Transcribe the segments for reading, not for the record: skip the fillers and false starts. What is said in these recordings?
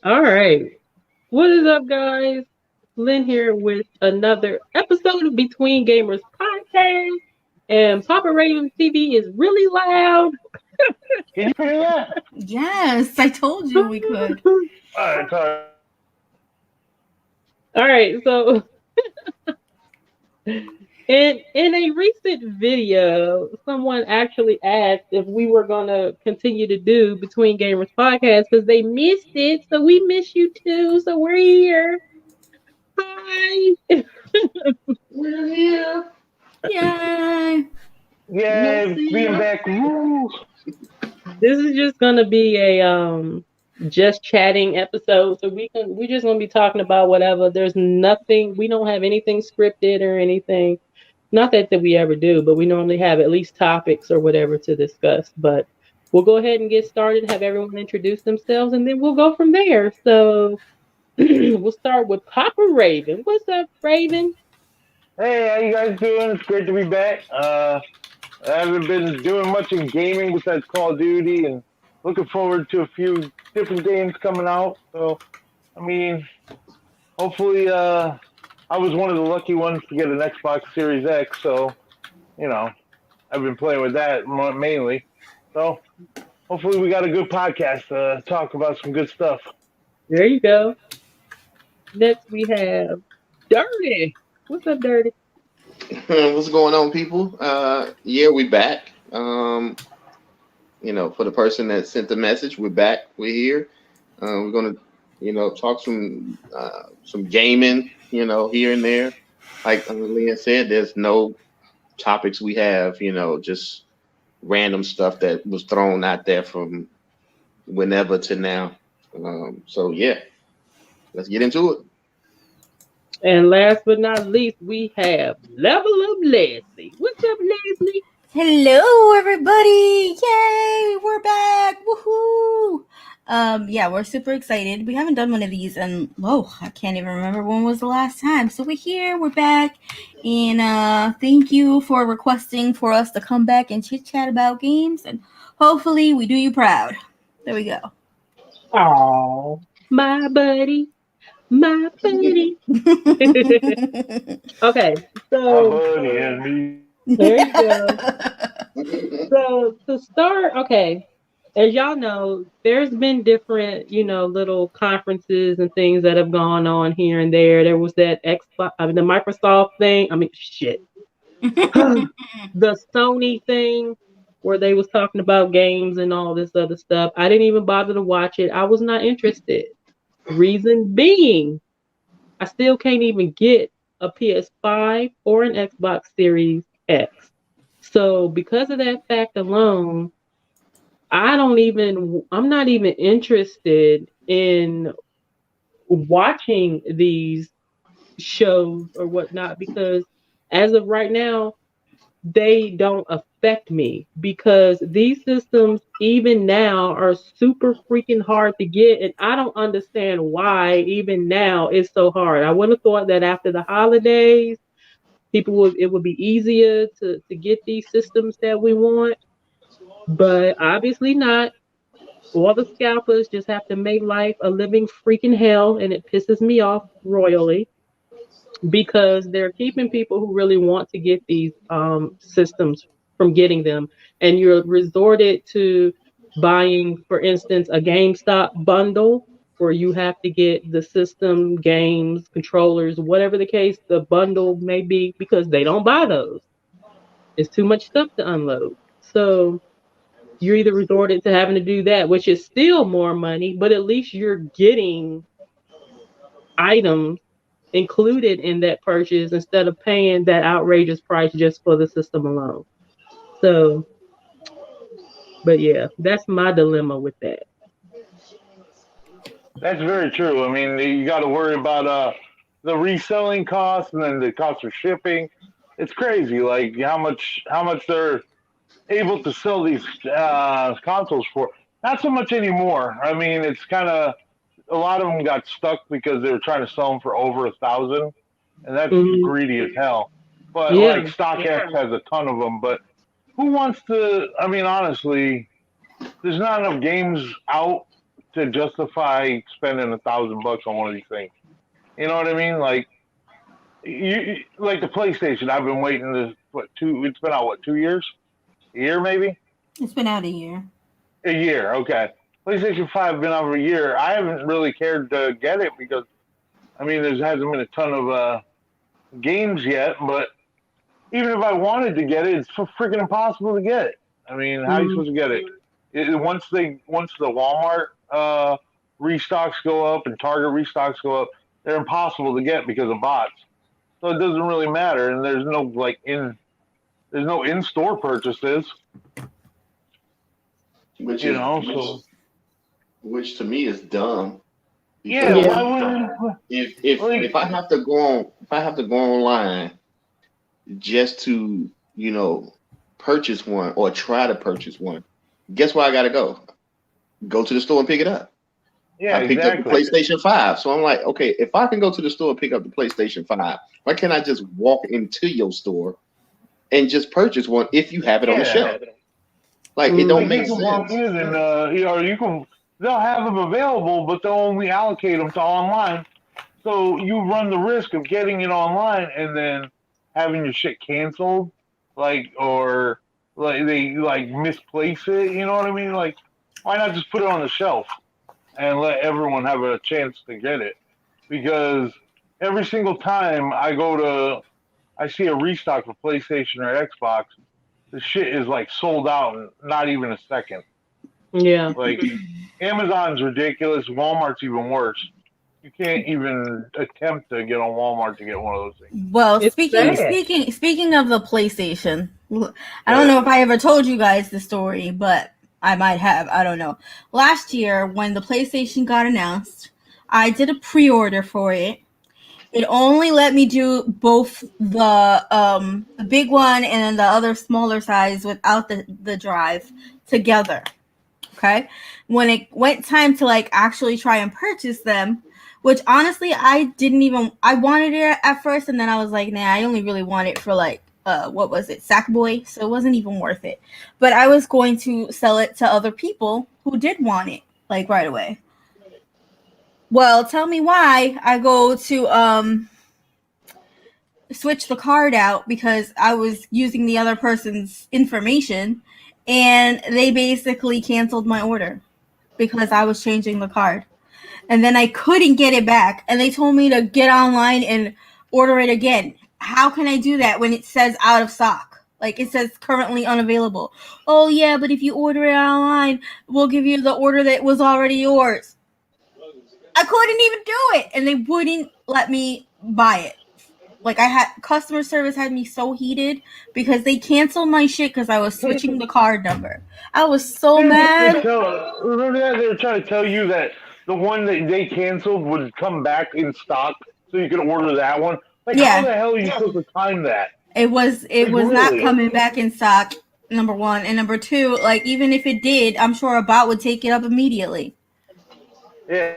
All right. What is up, guys? Lynn here with another episode of Between Gamers podcast. And Papa Raven TV is really loud. Can you hear that? Yes, I told you we could. All right, sorry. All right. So, in a recent video, someone actually asked if we were going to continue to do Between Gamers podcast because they missed it. So, we miss you too. So, we're here. Hi. We're here. Yay! Yay, being Missy. back. Woo. This is just gonna be a just chatting episode. So we're just gonna be talking about whatever. There's nothing, we don't have anything scripted or anything. Not that we ever do, but we normally have at least topics or whatever to discuss. But we'll go ahead and get started, have everyone introduce themselves, and then we'll go from there. So we'll start with Papa Raven. What's up, Raven? Hey, how you guys doing? It's great to be back. I haven't been doing much in gaming besides Call of Duty, and looking forward to a few different games coming out. So, I mean, hopefully, I was one of the lucky ones to get an Xbox Series X. So, you know, I've been playing with that mainly. So, hopefully, we got a good podcast to talk about some good stuff. There you go. Next we have Dirty. What's up, Dirty? What's going on, people? Yeah, we back. For the person that sent the message, we're back. We're here. We're gonna, talk some gaming, here and there. Like Leah said, there's no topics we have, just random stuff that was thrown out there from whenever to now. So yeah, let's get into it. And last but not least, we have Level Up Leslie. What's up, Leslie? Hello, everybody! Yay! We're back! Woohoo! Yeah, we're super excited. We haven't done one of these, and I can't even remember when was the last time. So we're here, we're back, and thank you for requesting for us to come back and chit chat about games, and hopefully we do you proud. There we go. Oh, my buddy. My buddy. Okay, My so buddy and me. there you go. So to start, okay, as y'all know, there's been different, little conferences and things that have gone on here and there. There was that Xbox, the Microsoft thing. I mean, shit, the Sony thing where they was talking about games and all this other stuff. I didn't even bother to watch it. I was not interested. Reason being, I still can't even get a PS5 or an Xbox Series X. So because of that fact alone, I'm not even interested in watching these shows or whatnot because as of right now, they don't affect me because these systems even now are super freaking hard to get and I don't understand why even now it's so hard. I would have thought that after the holidays it would be easier to get these systems that we want, but obviously not. All the scalpers just have to make life a living freaking hell and it pisses me off royally because they're keeping people who really want to get these systems from getting them. And you're resorted to buying, for instance, a GameStop bundle where you have to get the system, games, controllers, whatever the case, the bundle may be, because they don't buy those. It's too much stuff to unload. So you're either resorted to having to do that, which is still more money, but at least you're getting items included in that purchase instead of paying that outrageous price just for the system alone. So, but yeah, that's my dilemma with that. That's very true. I mean, you got to worry about the reselling costs and then the cost of shipping. It's crazy, like how much they're able to sell these consoles for. Not so much anymore. I mean, it's kind of a lot of them got stuck because they were trying to sell them for over 1,000, and that's Hmm. greedy as hell. But Yeah, like StockX has a ton of them. But who wants to? I mean, honestly, there's not enough games out to justify spending $1,000 on one of these things. You know what I mean? Like like the PlayStation. I've been waiting this It's been out 2 years? A year maybe? It's been out a year. A year, okay. PlayStation 5 been out for a year. I haven't really cared to get it because I mean there hasn't been a ton of games yet, but even if I wanted to get it, it's so freaking impossible to get it. I mean, how are you supposed to get it? Once the Walmart restocks go up and Target restocks go up, they're impossible to get because of bots. So it doesn't really matter, and there's no in-store purchases. Which to me is dumb. Yeah, why wouldn't if I have to go online just to purchase one or try to purchase one, guess where I gotta go? Go to the store and pick it up. Yeah, I picked up the PlayStation 5. So I'm like, okay, if I can go to the store and pick up the PlayStation 5, why can't I just walk into your store and just purchase one if you have it on the shelf? Like, it don't make sense. They'll have them available, but they'll only allocate them to online. So you run the risk of getting it online and then having your shit canceled, or they misplace it. You know what I mean? Like, why not just put it on the shelf and let everyone have a chance to get it? Because every single time I see a restock for PlayStation or Xbox, the shit is sold out in not even a second. Yeah. Amazon's ridiculous. Walmart's even worse. You can't even attempt to get on Walmart to get one of those things. Well, speaking of the PlayStation, I don't know if I ever told you guys the story, but I might have. I don't know. Last year, when the PlayStation got announced, I did a pre-order for it. It only let me do both the big one and then the other smaller size without the drive together. Okay? When it went time to actually try and purchase them, which honestly I wanted it at first, and then I was like, nah, I only really want it for what was it, Sackboy? So it wasn't even worth it. But I was going to sell it to other people who did want it right away. Well, tell me why I go to switch the card out because I was using the other person's information, and they basically canceled my order because I was changing the card. And then I couldn't get it back, and they told me to get online and order it again. How can I do that when it says out of stock? It says currently unavailable. Oh, yeah, but if you order it online, we'll give you the order that was already yours. I couldn't even do it, and they wouldn't let me buy it. Customer service had me so heated because they canceled my shit because I was switching the card number. I was so mad. Remember that? They were trying to tell you that the one that they canceled would come back in stock so you could order that one. How the hell are you supposed to time that? It was not coming back in stock, number one. And number two, even if it did, I'm sure a bot would take it up immediately. Yeah.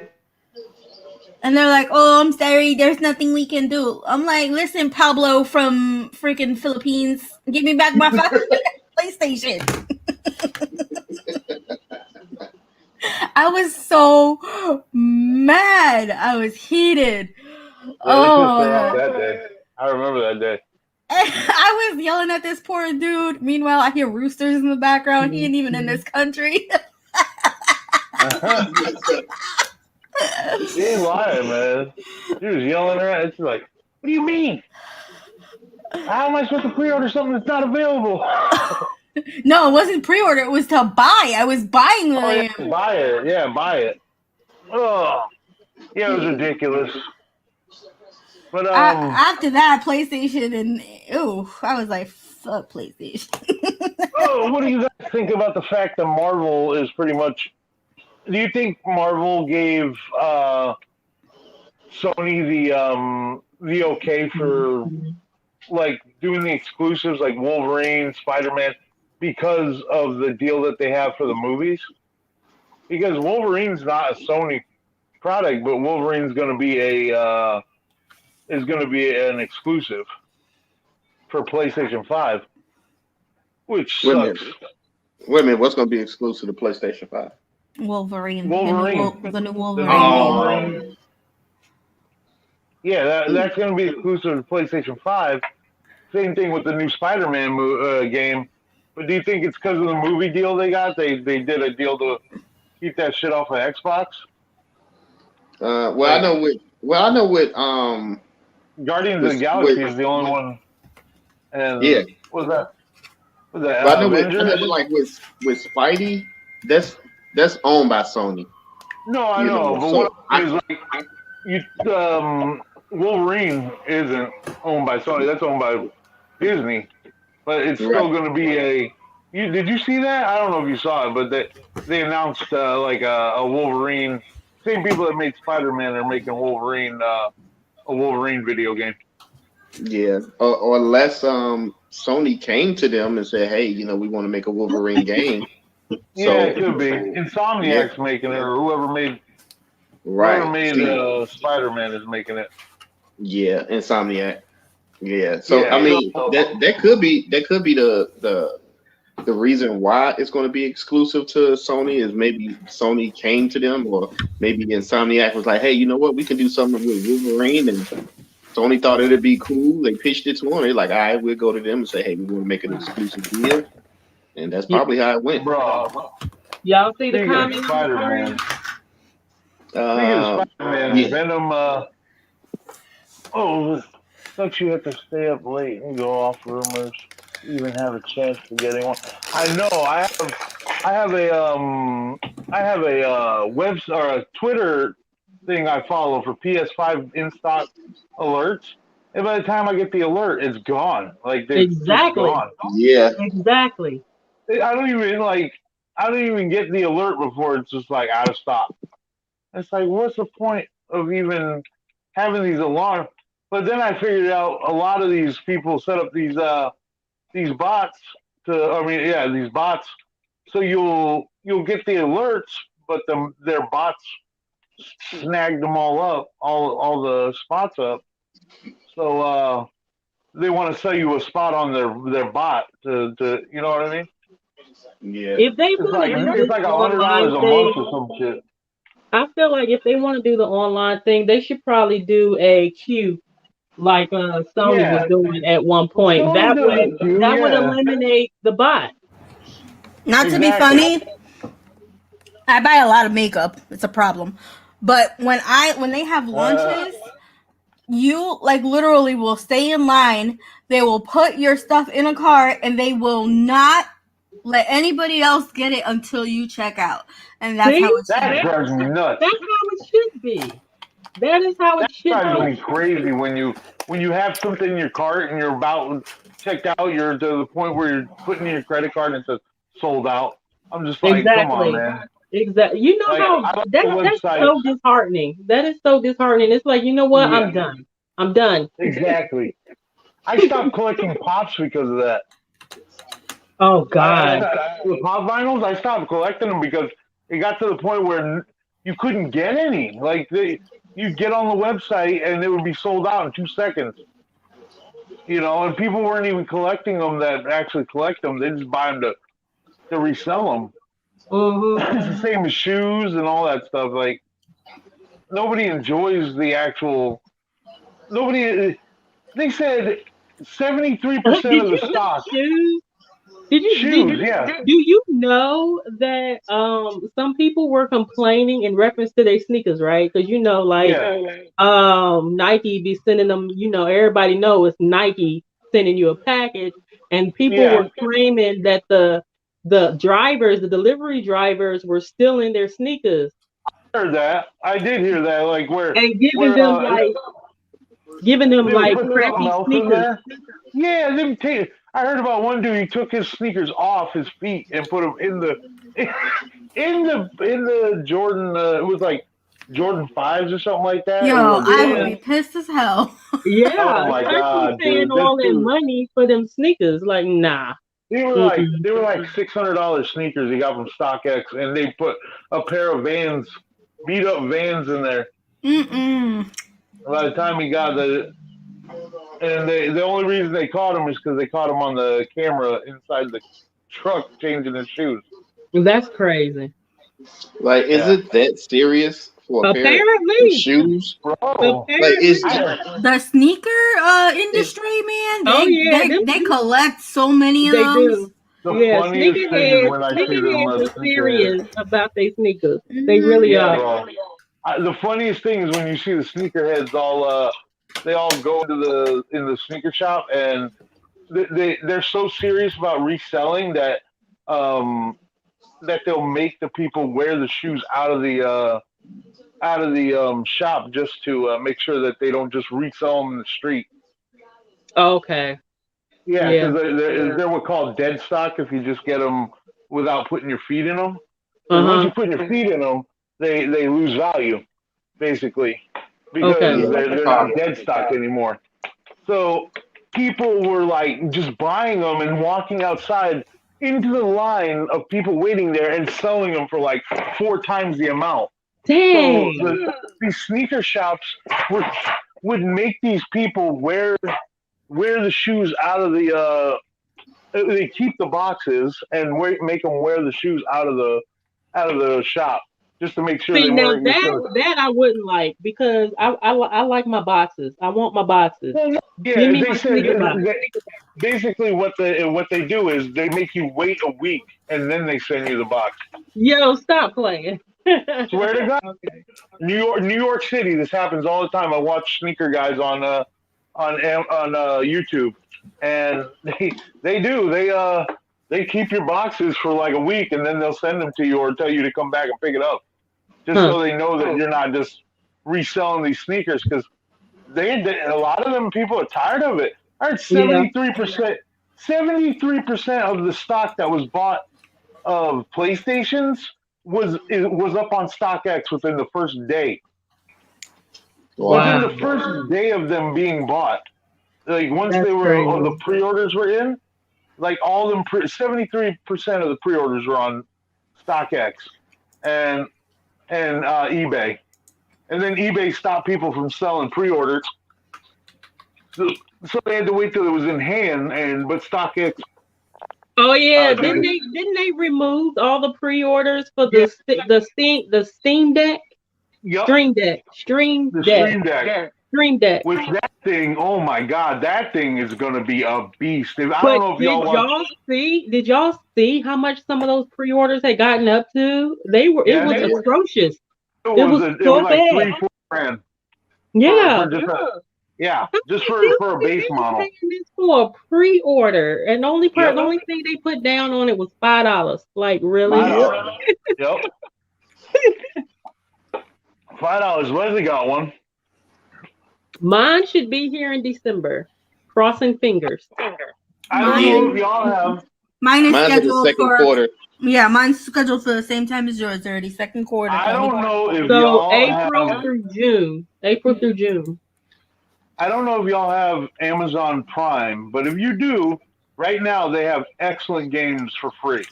And they're like, oh, I'm sorry, there's nothing we can do. I'm like, listen, Pablo from freaking Philippines, give me back my PlayStation. I was so mad. I was heated. That day. I remember that day. I was yelling at this poor dude. Meanwhile, I hear roosters in the background. He ain't even in this country. She ain't lying, man. She was yelling around. It's like, what do you mean? How am I supposed to pre-order something that's not available? No, it wasn't pre-order. It was to buy. I was buying it. Oh, yeah, buy it. Yeah, buy it. Oh, yeah, it was ridiculous. But after that, PlayStation and I was like, fuck PlayStation. What do you guys think about the fact that Marvel is pretty much? Do you think Marvel gave Sony the okay for doing the exclusives like Wolverine, Spider-Man because of the deal that they have for the movies? Because Wolverine's not a Sony product, but Wolverine's going to be an exclusive for PlayStation 5, which sucks. Wait a minute, what's going to be exclusive to PlayStation 5? Wolverine. Wolverine. The new The Wolverine new game. Wolverine. Yeah, that's going to be exclusive to PlayStation 5. Same thing with the new Spider-Man game. But do you think it's because of the movie deal they got? They did a deal to keep that shit off of Xbox? Well, I know with Guardians of the with Galaxy is the only one. yeah. And what was that? Was that But I know Avengers? like with Spidey, that's owned by Sony. No, I You know. know, But what so I mean is like Wolverine isn't owned by Sony. That's owned by Disney. But it's right. still going to be a. Did you see that? I don't know if you saw it, but they announced like a Wolverine. Same people that made Spider-Man are making Wolverine a Wolverine video game. Yeah, or unless Sony came to them and said, "Hey, we want to make a Wolverine game." Yeah, So it could be. yeah, Insomniac's making it, or whoever right. made See, Spider-Man is making it. yeah, Insomniac. Yeah. So I Yeah. mean So that could be the reason why it's going to be exclusive to Sony is maybe Sony came to them, or maybe Insomniac was like, "Hey, you know what? We can do something with Wolverine," and Sony thought it'd be cool. They pitched it to them. They're like, "All right, we'll go to them and say, hey, we want to make an exclusive deal," and that's Y- probably how it went. bro, Y'all see the speaking of comments on Spider-Man, screen? Speaking of Spider-Man, Yeah. Venom. Don't you have to stay up late and go off rumors? Even have a chance to get anyone? I know. I have a web or a Twitter thing I follow for PS5 in stock alerts, and by the time I get the alert, it's gone. Like it's just Exactly. gone. Yeah. Exactly. I don't even like. I don't even get the alert before it's just like out of stock. It's like, what's the point of even having these alarms? But then I figured out a lot of these people set up these bots to. I mean, yeah, these bots. So you'll get the alerts, but their bots snagged them all up, all the spots up. So they want to sell you a spot on their bot to you know what I mean? Yeah. If they It's want to like do it's this like $100 online a month thing, or some shit. I feel like if they want to do the online thing, they should probably do a queue like Sony was Yeah, doing at one point. Sony does it too. That would Yeah, eliminate the bot. Not to be exactly. funny, I buy a lot of makeup. It's a problem. But when they have Uh, launches, you like literally will stay in line. They will put your stuff in a cart and they will not let anybody else get it until you check out. And that's See, how it should that be. drives me nuts. that's how it should be. That is how it That should drives be. me crazy when you have something in your cart and you're about checked out. You're to the point where you're putting in your credit card and it says sold out. I'm just like, come on, Exactly. man. Exactly. You know Like how I like the that's websites. so disheartening. That is so disheartening. It's like, you know what? Yeah, I'm done. I'm done. exactly. I stopped collecting pops because of that. Oh God. The pop vinyls, I stopped collecting them because it got to the point where you couldn't get any. Like you get on the website and it would be sold out in 2 seconds. You know, and people weren't even collecting them that actually collect them. They just buy them to resell them. Hmm. It's the same as shoes and all that stuff. Like nobody enjoys the actual. Nobody. They said 73% Did of the you say stock shoes? Did shoes. Yeah, do you know that some people were complaining in reference to their sneakers, right? Because like yeah. Nike be sending them, everybody know it's Nike sending you a package, and people Yeah, were claiming that the delivery drivers were stealing their sneakers heard that. I did hear that. Like and giving where them they would put something crappy else in sneakers. there. Yeah, them take. I heard about one dude. He took his sneakers off his feet and put them in the in the Jordan. It was like Jordan fives or something like that. Yo, It was like I would Yeah. be pissed as hell. oh Yeah, my especially god, paying dude, that all that dude. money for them sneakers. Like, nah. Mm-mm. They were like $600 sneakers he got from StockX, and they put a pair of Vans, beat up Vans in there. Mm-mm. By the time he got and the only reason they caught him is because they caught him on the camera inside the truck changing his shoes. That's crazy. Like, is Yeah, it that serious for a pair of Apparently, shoes? bro. Like, it's apparently. The sneaker it, industry, man, Oh yeah, they collect so many of they those. do. The Yeah, funniest thing is when I see them sneakerheads are sneakerheads. serious about their sneakers. They Hmm. really Yeah, are. bro. The funniest thing is when you see the sneakerheads they all go into the sneaker shop and they're so serious about reselling um that they'll make the people wear the shoes out of the shop just to make sure that they don't just resell them in the street. Okay. Yeah, Yeah. because they're what called dead stock if you just get them without putting your feet in them. Because once Uh-huh. you put your feet in them, they lose value basically Okay. because yeah, like the they're not car. dead stock anymore. So people were like just buying them and walking outside into the line of people waiting there and selling them for like 4 times the amount. So Dang. these sneaker shops would would make these people wear the shoes out of the they keep the boxes and make them wear the shoes out of the shop just to make sure See they now weren't just gonna. that I wouldn't like because I like my boxes. I want my boxes. Well, no, Give yeah, me they my said sneaker box. basically what they do is they make you wait a week and then they send you the box. Yo, stop playing. Swear to God, Okay. New York City, this happens all the time. I watch sneaker guys on YouTube, and they keep your boxes for like a week and then they'll send them to you or tell you to come back and pick it up just Huh. so they know that you're not just reselling these sneakers because a lot of them people are tired of it. I heard Yeah. 73% of the stock that was bought of PlayStations was up on StockX within the first day. Within Wow. the first day of them being bought, like once That's the crazy. pre-orders were in, like all them 73% of the pre-orders were on StockX and eBay, and then eBay stopped people from selling pre-orders, so, so they had to wait till it was in hand. And but StockX, Oh yeah, did it. didn't they remove all the pre-orders for Yeah, the Steam Deck, yep, Stream the Deck, Stream Deck. Stream Deck. Which that thing, oh my God, that thing is gonna be a beast. I don't But know if y'all watch. did y'all see how much some of those pre-orders had gotten up to? It Yeah, was atrocious. it It was was it was so like bad. 3-4 grand for Yeah. just How just many for a people base was model. paying this for a pre-order? And Yep, the only thing they put down on it was $5. Like really? $5. Yep, $5. Leslie got one. Mine should be here in December. Crossing fingers. I don't know if Mine y'all have. mine is Mine's in the scheduled second for quarter. yeah, mine's scheduled for the same time as yours already. Second quarter, I buddy. don't know if So y'all April have. through June. April through June. I don't know if y'all have Amazon Prime, but if you do, right now they have excellent games for free.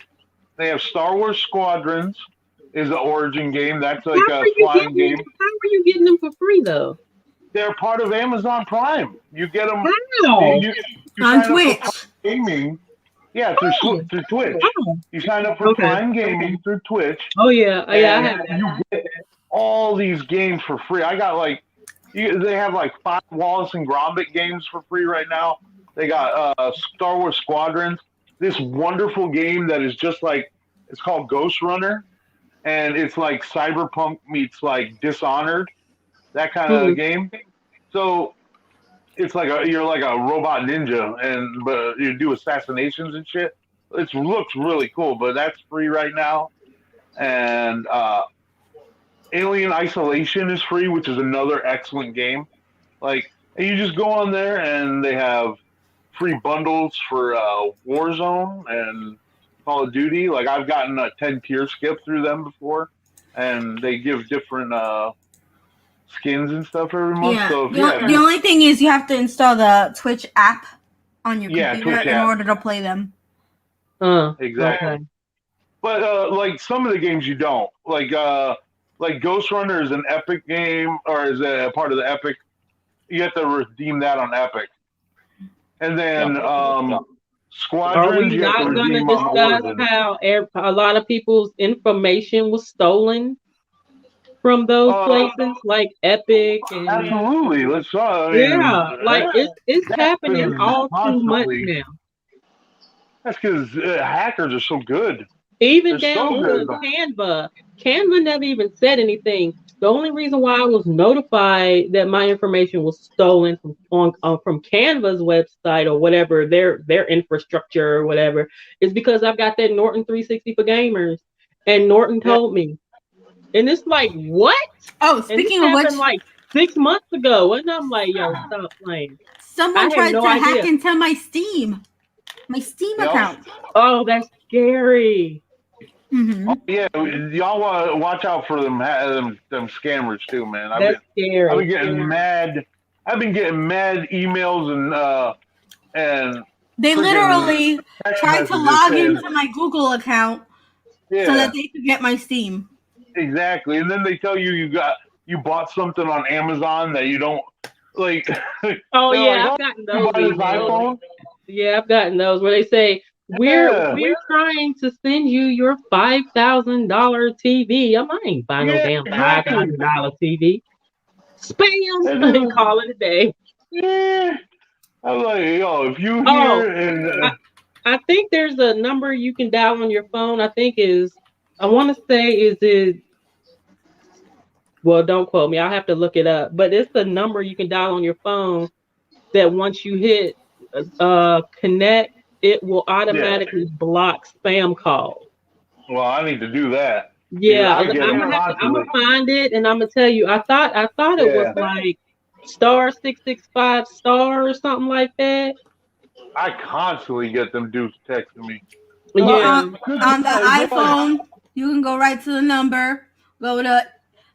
They have Star Wars Squadrons is the origin game. That's like a flying game. How are you getting them for free though? They're part of Amazon Prime. You get them. How? You On sign up for Prime Twitch. Gaming. Yeah, through Twitch. Oh. You sign up for Okay. Prime Gaming through Twitch, Oh yeah. Oh, yeah, I and have that. you get all these games for free. I got like, they have like 5 Wallace and Gromit games for free right now. They got Star Wars Squadrons. This wonderful game that is just like, it's called Ghost Runner, and it's like Cyberpunk meets like Dishonored, that kind of Mhm. game. So it's like you're like a robot ninja, but you do assassinations and shit. It looks really cool, but that's free right now. And Alien Isolation is free, which is another excellent game. Like, and you just go on there and they have free bundles for Warzone and Call of Duty. Like, I've gotten a 10 tier skip through them before, and they give different skins and stuff every month. Yeah. So if The only thing is you have to install the Twitch app on your Yeah, computer Twitch in app. order to play them. Exactly. Okay. But like some of the games you don't. Like Ghost Runner is an Epic game, or is a part of the Epic. You have to redeem that on Epic. And then Are we Squadrons, you have to not going to redeem on discuss Origin. how a lot of people's information was stolen from those places, like Epic and Absolutely. Let's I mean, yeah, like it's that happening happens all too much constantly. now. That's because hackers are so good. Even They're down so good. to Canva. Canva never even said anything. The only reason why I was notified that my information was stolen from Canva's website or whatever their infrastructure or whatever is because I've got that Norton 360 for gamers, and Norton Yeah. told me, and it's like what? Oh, And this speaking of which, happened like 6 months ago, and I'm like, yo, stop playing. someone I had tried no to hack idea. into my Steam Yep. account. Oh, that's scary. Mm-hmm. Oh, yeah, y'all want to watch out for them scammers too, man. That's I've been scary. getting mad. I've been getting mad emails and They freaking literally text tried to messages log saying, into my Google account so yeah, that they could get my Steam. exactly. And then they tell you bought something on Amazon that you don't like. Oh They're yeah, like, I've oh, gotten you those buy this emails. iPhone? Yeah, I've gotten those where they say Yeah, we're trying to send you your $5,000 TV. I ain't buy no yeah, damn exactly. $5,000 TV. Spam And and then, call it a day. yeah, I'm like, yo, if you Oh, hear and I think there's a number you can dial on your phone. I want to say is it. Well, don't quote me. I'll have to look it up. But it's the number you can dial on your phone that once you hit connect, it will yeah, automatically block spam calls. well, I need to do that because Yeah, I get them I'm constantly. gonna find it and I'm gonna tell you. I thought it was Yeah, like *665* or something like that. I constantly get them dudes texting me. And Well, I'm like, Yeah. on the they're like, iPhone, you can go right to the number, go to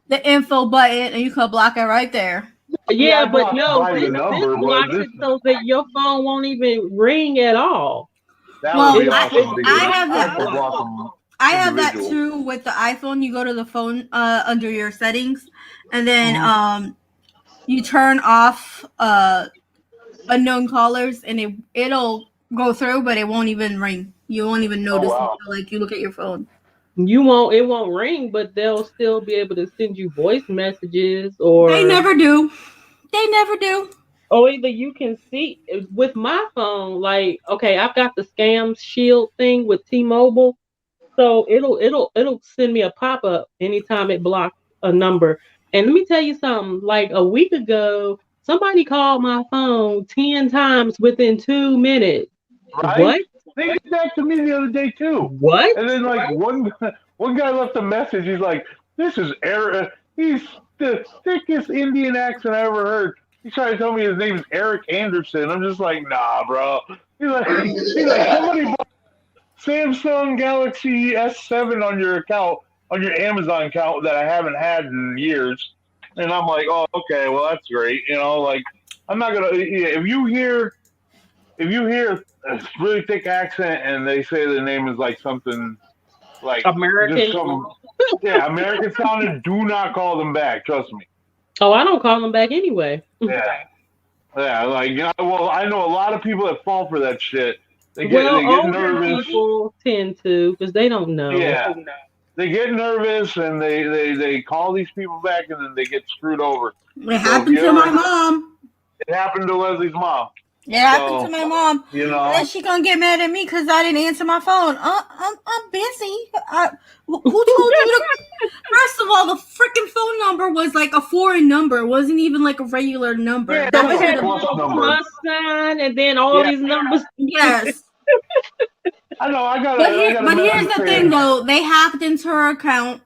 the info button, and you can block it right there. yeah, Yeah, I but blocked no, by the this number, but blocks it so that your phone won't even ring at all. that would Well, be It, awesome it, I because have I have to the block them I have that individual. too with the iPhone. You go to the phone under your settings, and then you turn off unknown callers, and it'll go through, but it won't even ring. You won't even Oh notice wow, until like you look at your phone. it won't ring, but they'll still be able to send you voice messages They or never do. They never do. either you can see with my phone, like, okay, I've got the scam shield thing with T-Mobile. So it'll send me a pop-up anytime it blocks a number. And let me tell you something, like a week ago, somebody called my phone 10 times within 2 minutes. right? What? They did that to me the other day too. What? And then like one guy left a message. He's like, "This is Eric. He's the thickest Indian accent I ever heard." He's trying to tell me his name is Eric Anderson. I'm just like, nah, bro. He's like somebody bought Samsung Galaxy S7 on your account, on your Amazon account that I haven't had in years. And I'm like, oh, okay, well that's great. Like I'm not gonna. Yeah, if you hear a really thick accent and they say the name is like something like just American? something, yeah, American sounding, do not call them back. Trust me. Oh, I don't call them back anyway. Yeah, yeah. Like well, I know a lot of people that fall for that shit. They get Well, they get older nervous. people tend to because they don't know. Yeah, they get nervous and they call these people back and then they get screwed over. It happened to my mom. It happened to Leslie's mom. It happened to my mom. You And then she gonna get mad at me because I didn't answer my phone. I'm busy. Who told you to? First of all, the freaking phone number was like a foreign number. It wasn't even like a regular number. Yeah, So That it should had a have. plus little number. plus sign and then all these numbers. Yes. I know. I got. But here's the thing, though. They hacked into her account.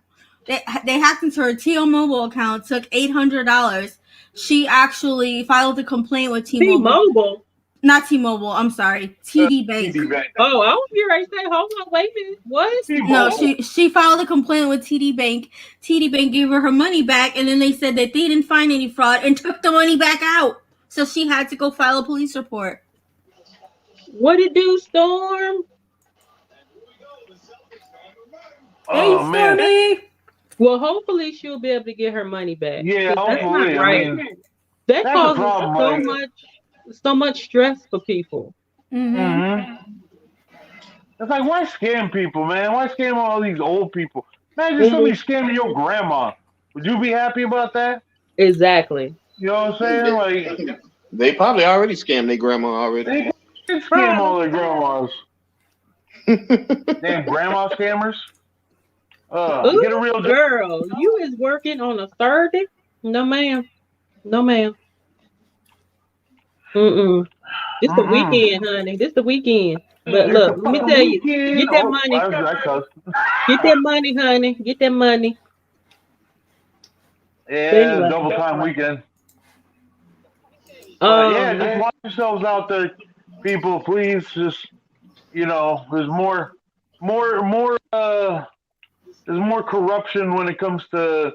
They hacked into her T-Mobile account. Took $800. She actually filed a complaint with T-Mobile. T-Mobile. Not T-Mobile. I'm sorry. TD Bank. Oh, I was here right say, hold on, wait a minute. What? No, she filed a complaint with TD Bank. TD Bank gave her money back, and then they said that they didn't find any fraud and took the money back out. So she had to go file a police report. What it do, Storm? Oh man. Stormy. Well, hopefully she'll be able to get her money back. Yeah, That's hopefully. not right. I mean, That that's a causes problem, so much stress for people. Mm-hmm. mm-hmm. It's like, why scam people, man? Why scam all these old people? Imagine Mhm. somebody scamming your grandma. Would you be happy about that? Exactly. You know what I'm saying? Like, They probably already scammed their grandma already. they did scam Probably. all their grandmas. Damn grandma scammers. Get a Ooh, real job. girl, you is working on a Thursday? No, ma'am. No, ma'am. Mm-mm. This the Mm-mm. weekend, honey. This the weekend. But It's look, a let me fucking tell you, weekend. get that Oh, money. I cussed. Get that money, honey. Get that money. But Yeah, anyway, double time weekend. But yeah, um, just watch yourselves out there, people. Please, just there's there's more corruption when it comes to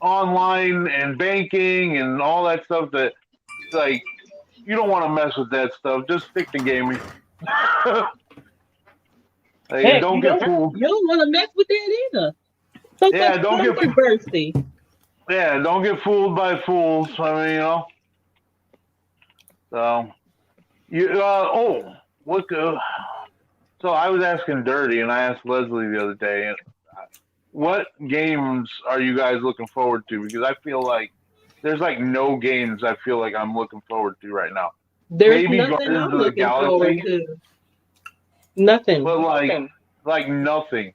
online and banking and all that stuff. That like you don't want to mess with that stuff. Just stick to gaming. Like, heck, don't get fooled. you don't want to mess with that either. So much Yeah, don't get controversy. yeah, don't get fooled by fools. I mean, So you what? So I was asking Dirty, and I asked Leslie the other day, what games are you guys looking forward to? Because I feel like there's like no games I feel like I'm looking forward to right now. There's Maybe nothing Guardians I'm of the looking forward Galaxy, to. Nothing. but like nothing.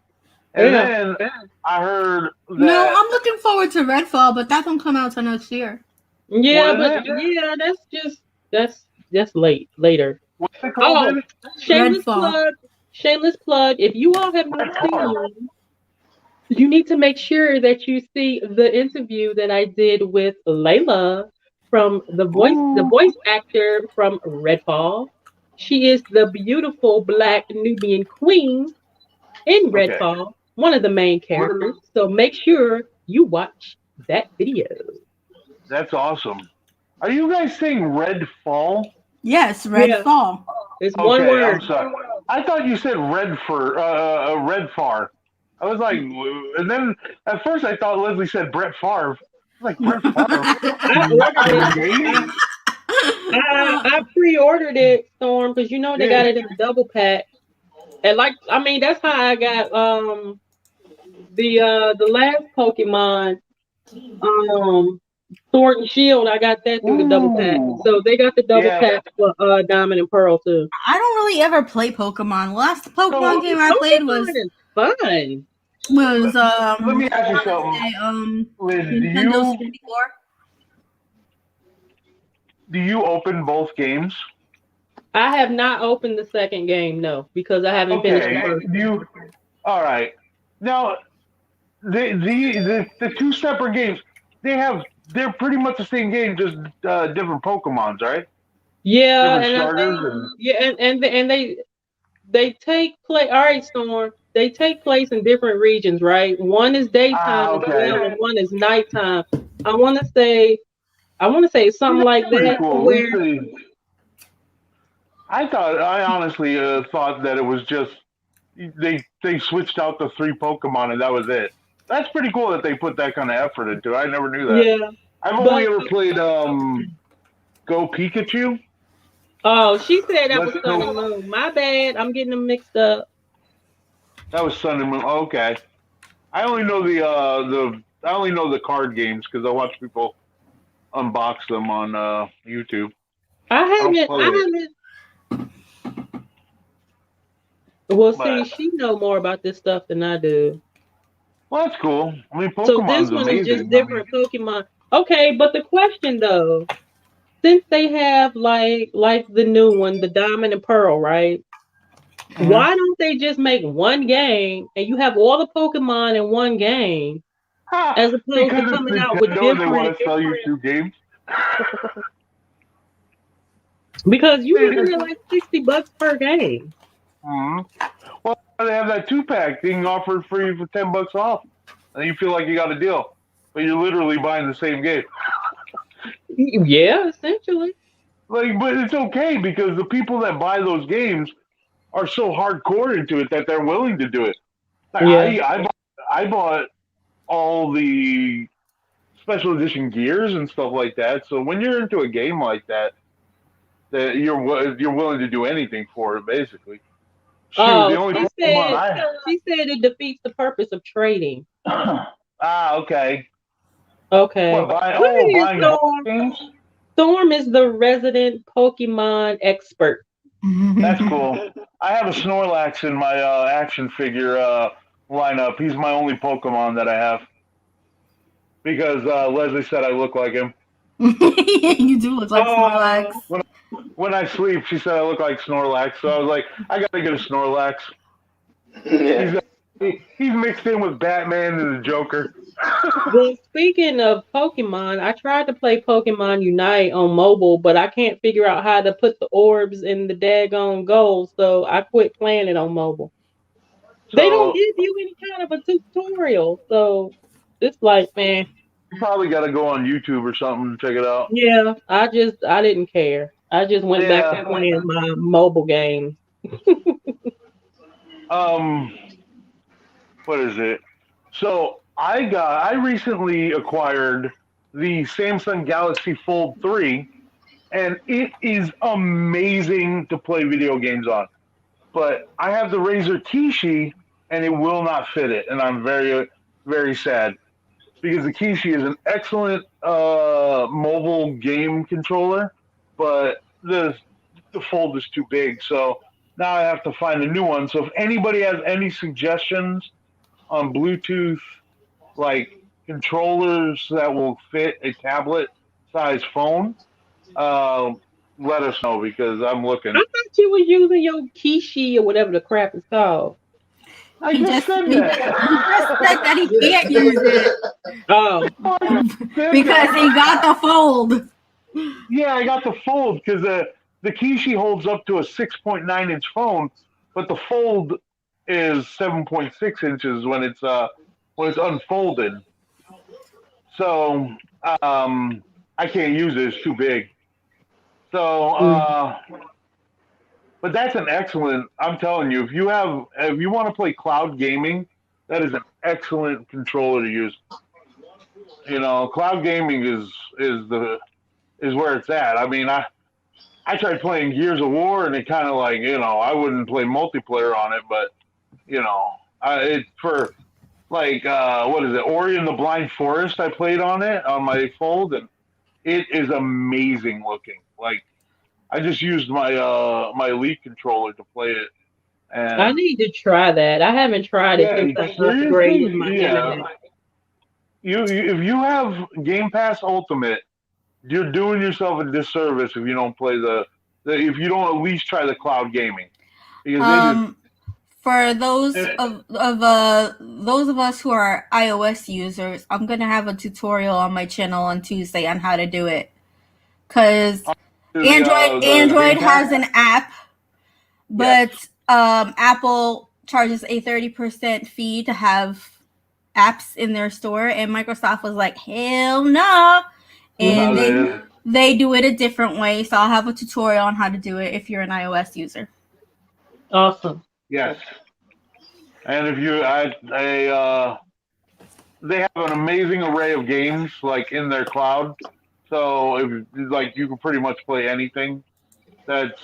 And Yeah. then I heard No, that I'm looking forward to Redfall, but that don't come out till next year. Yeah, what is but it? yeah, that's later. What's it called, Oh, baby? shameless Redfall. plug. Shameless plug. If you all have not Red Car. seen, you need to make sure that you see the interview that I did with Layla from the Ooh. voice actor from Redfall. She is the beautiful black Nubian queen in Okay. Redfall, one of the main characters. So make sure you watch that video. That's awesome. Are you guys saying Red Fall? Yes, Yeah, Redfall. it's one Okay, I'm word. sorry. I thought you said Red Far. I was like, and then at first I thought Leslie said Brett Favre. I was like, Brett Favre? I ordered it. The game? I pre-ordered it, Storm, because you know they got Yeah. it in a double pack. And like I mean, that's how I got the last Pokemon Sword and Shield. I got that through the double pack. Ooh. So they got the double Yeah. pack for Diamond and Pearl too. I don't really ever play Pokemon. The last Pokemon So game I played Pokemon is fun. was let me ask you I wanna something. say, Liz, Nintendo 64. do you open both games? I have not opened the second game, no, because I haven't finished the Okay. first. All right. Now the two separate games, they're pretty much the same game, just different Pokemons, right? Yeah, Different and I starters think and yeah, and they take place. All right, Storm. They take place in different regions, right? One is daytime as okay. well, and one is nighttime. I want to say, I want to say something like Pretty that to cool. where, I honestly thought that it was just they switched out the three Pokemon and that was it. That's pretty cool that they put that kind of effort into it. I never knew that. yeah. I've only But ever played Go Pikachu. oh, she said that Let's was Sun and go. Moon. My bad. I'm getting them mixed up. That was Sun and Moon. Okay. I only know I only know the card games because I watch people unbox them on YouTube. I I don't haven't. play I it, haven't. Well, see, but she know more about this stuff than I do. well, that's cool. I mean, So this Pokemon's one is just amazing. I mean, different Pokemon. Okay, but the question though, since they have like the new one, the Diamond and Pearl, right? mhm. Why don't they just make one game and you have all the Pokemon in one game as opposed to Because it's coming out with Nintendo and they want different to sell you two games. because you looking at like $60 per game. Mhm. Well, they have that 2-pack being offered free for $10 off, and you feel like you got a deal, but you're literally buying the same game. Yeah, essentially. Like, but it's okay because the people that buy those games are so hardcore into it that they're willing to do it. Like Yeah. I bought all the special edition gears and stuff like that. So when you're into a game like that, that you're willing to do anything for it, basically. Shoot, the Oh, only she Pokemon said she said it defeats the purpose of trading. Okay. What, Okay. Look at you, buying home Storm. games? Storm is the resident Pokemon expert. That's cool. I have a Snorlax in my action figure lineup. He's my only Pokemon that I have because Leslie said I look like him. You do look like Snorlax. When I sleep, she said I look like Snorlax. So I was like, I gotta get a Snorlax. Yeah. He's mixed in with Batman and the Joker. Well, speaking of Pokemon, I tried to play Pokemon Unite on mobile, but I can't figure out how to put the orbs in the daggone goals, so I quit playing it on mobile. They don't So give you any kind of a tutorial, so it's like, man, you probably got to go on YouTube or something to check it out. yeah, I didn't care. I just went back to Yeah. playing my mobile games. Um. What is it? So I recently acquired the Samsung Galaxy Fold 3, and it is amazing to play video games on. But I have the Razer Kishi, and it will not fit it, and I'm very, very sad because the Kishi is an excellent mobile game controller, but the Fold is too big. So now I have to find a new one. So if anybody has any suggestions on Bluetooth, like controllers that will fit a tablet size phone, uh, let us know because I'm I looking. thought you were using your Kishi or whatever the crap it's called. I He just just said he, that. he just said that he can't use it Oh, because he got the fold. Yeah, I got the Fold because the Kishi holds up to a 6.9-inch phone, but the Fold is 7.6 inches when it's unfolded. So I can't use it; it's too big. So, mm. but that's an excellent. I'm telling you, if you want to play cloud gaming, that is an excellent controller to use. You know, cloud gaming is where it's at. I mean, I tried playing Gears of War, and it kind of like I wouldn't play multiplayer on it, but it's for like what is it, Ori and the Blind Forest? I played on it on my Fold, and it is amazing looking. Like I just used my Elite controller to play it, I and need to try that. I haven't tried it yeah, since I upgraded my seriously, yeah. internet. If you have Game Pass Ultimate, you're doing yourself a disservice if you don't play the if you don't at least try the cloud gaming because it is. Um, for It, those of us who are iOS users, I'm gonna have a tutorial on my channel on Tuesday on how to do it. Cause the Android Game has Pass. an app, Yes. but Apple charges a 30% fee to have apps in their store, and Microsoft was like, hell no. And No, they do it a different way. So I'll have a tutorial on how to do it if you're an iOS user. Awesome. yes. And if you, they have an amazing array of games like in their cloud. So if like you can pretty much play anything. That's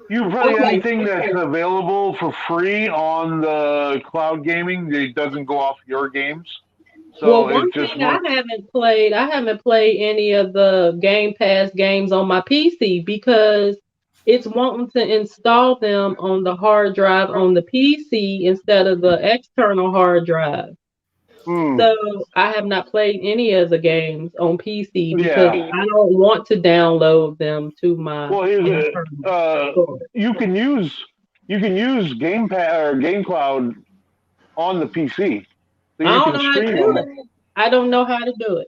you can play Okay. anything that's available for free on the cloud gaming. It doesn't go off your games. Well, So it one just thing I works. haven't played any of the Game Pass games on my PC because it's wanting to install them on the hard drive on the PC instead of the external hard drive. Hmm. So I have not played any of the games on PC because Yeah. I don't want to download them to my Well, here's internal storage. you can use Game Pass or Game Cloud on the PC, so I you don't can know how to stream do them. it. I don't know how to do it.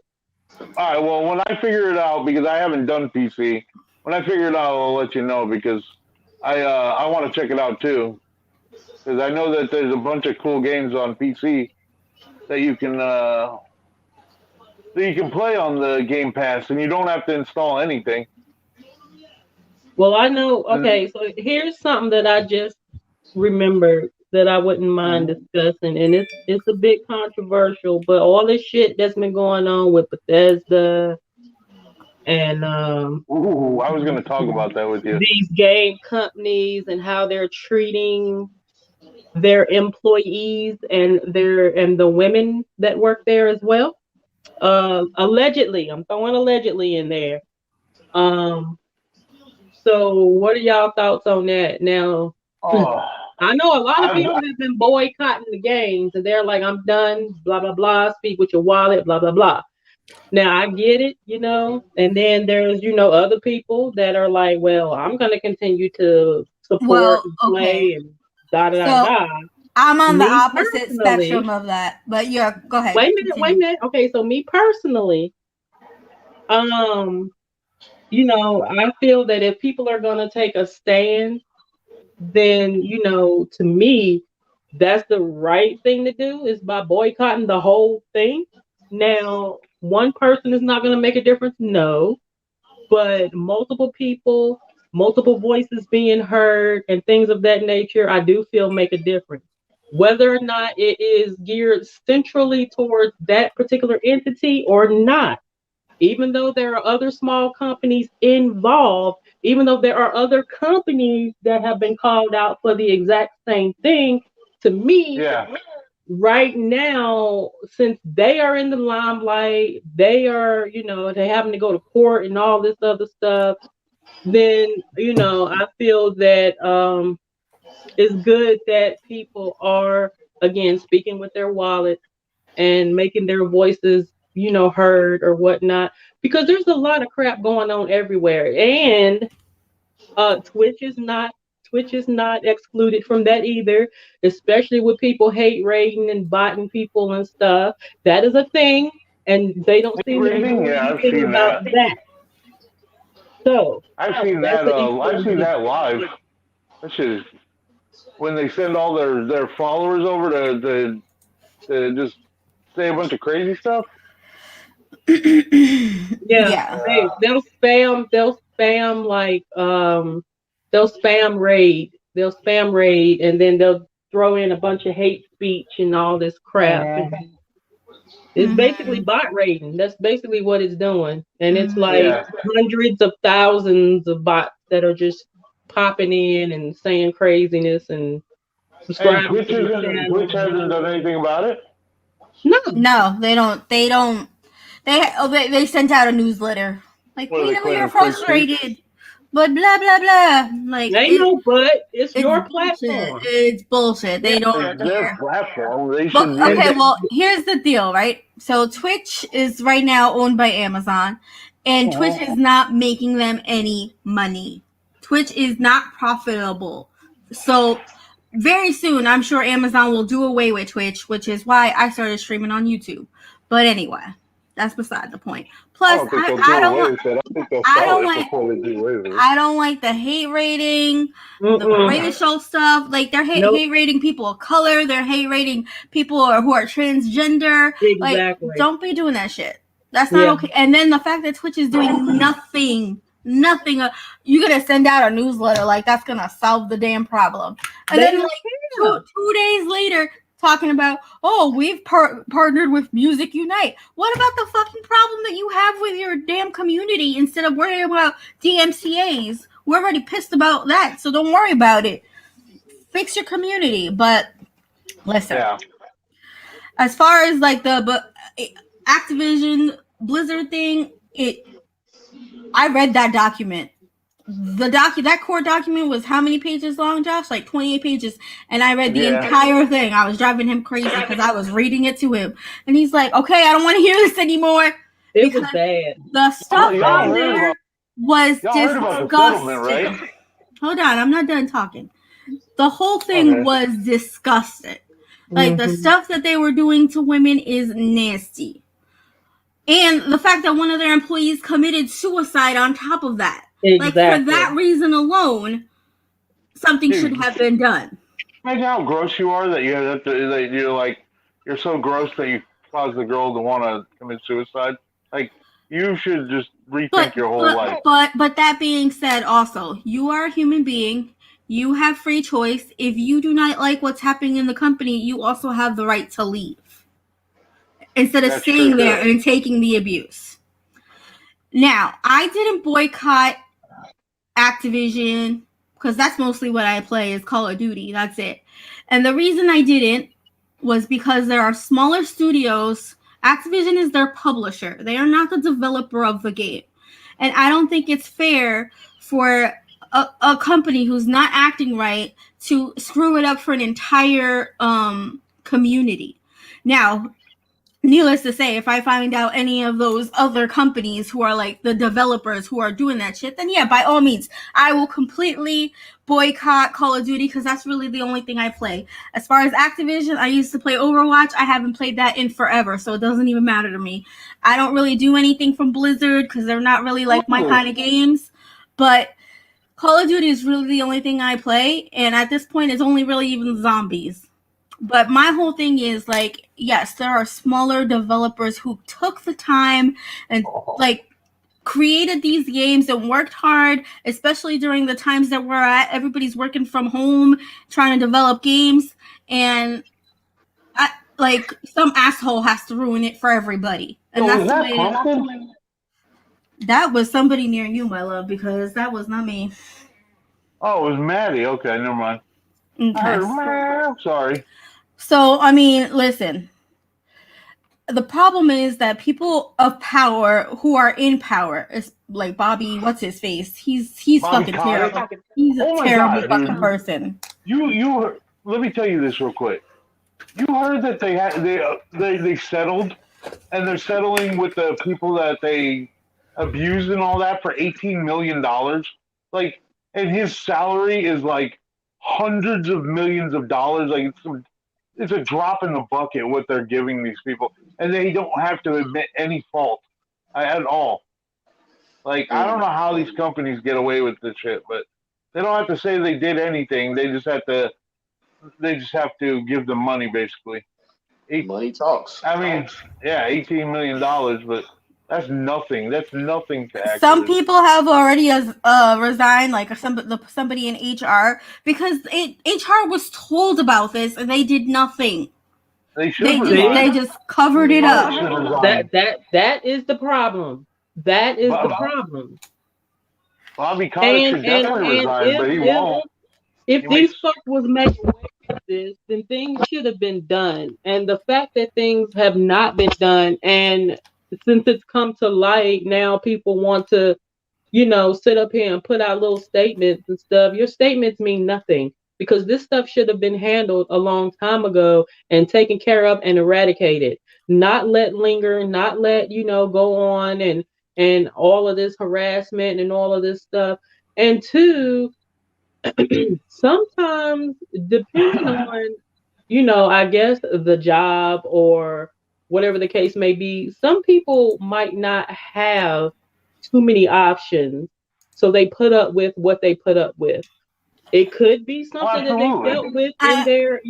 All right. Well, when I figure it out, because I haven't done PC, when I figure it out, I'll let you know because I want to check it out too because I know that there's a bunch of cool games on PC that you can play on the Game Pass and you don't have to install anything. Well, I know. And Okay, so here's something that I just remembered that I wouldn't mind discussing, and it's a bit controversial, but all this shit that's been going on with Bethesda and Ooh, I was going to talk about that with you. these game companies and how they're treating their employees and the women that work there as well. Allegedly, I'm throwing allegedly in there. Um, so what are y'all thoughts on that? Now, Oh, I know a lot of I've, people have been boycotting the games and they're like, I'm done, blah, blah, blah, speak with your wallet, blah, blah, blah. Now I get it, and then there's, other people that are like, well, I'm going to continue to support Well, and okay. play and da, da, da, So da. I'm on the Me opposite personally, spectrum of that. But yeah, go ahead. wait a Continue. minute. Okay, so me personally, um, I feel that if people are going to take a stand, then, to me, that's the right thing to do is by boycotting the whole thing. Now, one person is not going to make a difference. No, but multiple people, multiple voices being heard, and things of that nature, I do feel make a difference. Whether or not it is geared centrally towards that particular entity or not, even though there are other small companies involved, even though there are other companies that have been called out for the exact same thing, to me, yeah. right now, since they are in the limelight, they are, they're having to go to court and all this other stuff, then, I feel that it's good that people are, again, speaking with their wallet and making their voices, heard or whatnot, because there's a lot of crap going on everywhere. And Twitch is not excluded from that either, especially with people hate rating and botting people and stuff. That is a thing, and they don't Hate seem to be rating? doing Yeah, I've anything seen about that. that. So that's an I've equal seen thing. that live. That shit is when they send all their followers over to just say a bunch of crazy stuff. Yeah, Yeah. they'll spam like they'll spam raid, and then they'll throw in a bunch of hate speech and all this crap. And it's basically Hmm. bot raiding. That's basically what it's doing. And it's Hmm. like Yeah, hundreds of thousands of bots that are just popping in and saying craziness and and subscribing to the Twitch channel. hasn't done anything about it. No, No, they don't. They don't. They sent out a newsletter like What are we they know you're claiming? Free speech? frustrated, but blah blah blah. Like ain't no but. It's it's your bullshit. platform. It's bullshit. Yeah, They don't It's their care. platform. They But should. They and okay, should. well, here's the deal, right? So Twitch is right now owned by Amazon, and Twitch Uh-huh. is not making them any money. Twitch is not profitable. So very soon, I'm sure Amazon will do away with Twitch, which is why I started streaming on YouTube. But anyway, that's beside the point. I Plus, don't think they'll do I don't away want with it. I think they'll I sell don't it like before they do away with it. I don't like the hate rating, the mm-mm. racial stuff. Like they're Nope, hate rating people of color. They're hate rating people who are transgender. Like, exactly. don't be doing that shit. That's not Yeah. okay. And then the fact that Twitch is doing nothing. You gotta send out a newsletter like that's gonna solve the damn problem. And They then don't like care. 2 days later, talking about, oh, we've partnered with Music Unite. What about the fucking problem that you have with your damn community instead of worrying about DMCAs? We're already pissed about that, so don't worry about it. Fix your community. But listen, Yeah. as far as like the Activision Blizzard thing, I read that document. That court document was how many pages long, Josh? Like 28 pages. And I read the Yeah. entire thing. I was driving him crazy because I was reading it to him. And he's like, okay, I don't want to hear this anymore. It was Because bad. the stuff Y'all on heard there about was y'all heard about the settlement, disgusting. right? Hold on, I'm not done talking. The whole thing Okay. was disgusting. Like the Mhm. stuff that they were doing to women is nasty. And the fact that one of their employees committed suicide on top of that. Like for Exactly. that reason alone, something Dude, should have been done. imagine how gross you are that you have to. That you're so gross that you cause the girl to want to commit suicide. Like you should just rethink your whole life. But that being said, also you are a human being. You have free choice. If you do not like what's happening in the company, you also have the right to leave instead of That's true staying too. there and taking the abuse. Now, I didn't boycott Activision because that's mostly what I play is Call of Duty. That's it. And the reason I didn't was because there are smaller studios. Activision is their publisher. They are not the developer of the game. And I don't think it's fair for a company who's not acting right to screw it up for an entire community. Now, needless to say, if I find out any of those other companies who are like the developers who are doing that shit, then yeah, by all means, I will completely boycott Call of Duty because that's really the only thing I play. As far as Activision, I used to play Overwatch. I haven't played that in forever, so it doesn't even matter to me. I don't really do anything from Blizzard because they're not really like my kind of games. But Call of Duty is really the only thing I play, and at this point, it's only really even zombies. But my whole thing is like, yes, there are smaller developers who took the time and like created these games and worked hard, especially during the times that we're at. Everybody's working from home, trying to develop games, and like some asshole has to ruin it for everybody. And that's the way it is. That was somebody near you, my love, because that was not me. Oh, it was Maddie. Okay, never mind. Okay. Sorry. So, I mean, listen. The problem is that people of power who are in power, is like Bobby, what's his face? He's Bobby fucking terrible. He's a terrible fucking person. You let me tell you this real quick. You heard that they settled, and they're settling with the people that they abused and all that for $18 million. Like, and his salary is like hundreds of millions of dollars. Like it's a drop in the bucket what they're giving these people, and they don't have to admit any fault at all. Like, I don't know how these companies get away with this shit, but they don't have to say they did anything. They just have to give them money, basically. Money talks. I mean, yeah, $18 million, but that's nothing. That's nothing to Activision. Some people have already resigned, like somebody in HR, because HR was told about this and they did nothing. They just covered it up. That is the problem. That is the problem. Bobby Kotick should definitely resign, but he won't. If these folks was making this, then things should have been done. And the fact that things have not been done, and since it's come to light, now people want to, sit up here and put out little statements and stuff. Your statements mean nothing because this stuff should have been handled a long time ago and taken care of and eradicated. Not let linger, not let, go on and all of this harassment and all of this stuff. And two, sometimes depending on, I guess the job or whatever the case may be, some people might not have too many options. So they put up with what they put up with. It could be something that they dealt with in their,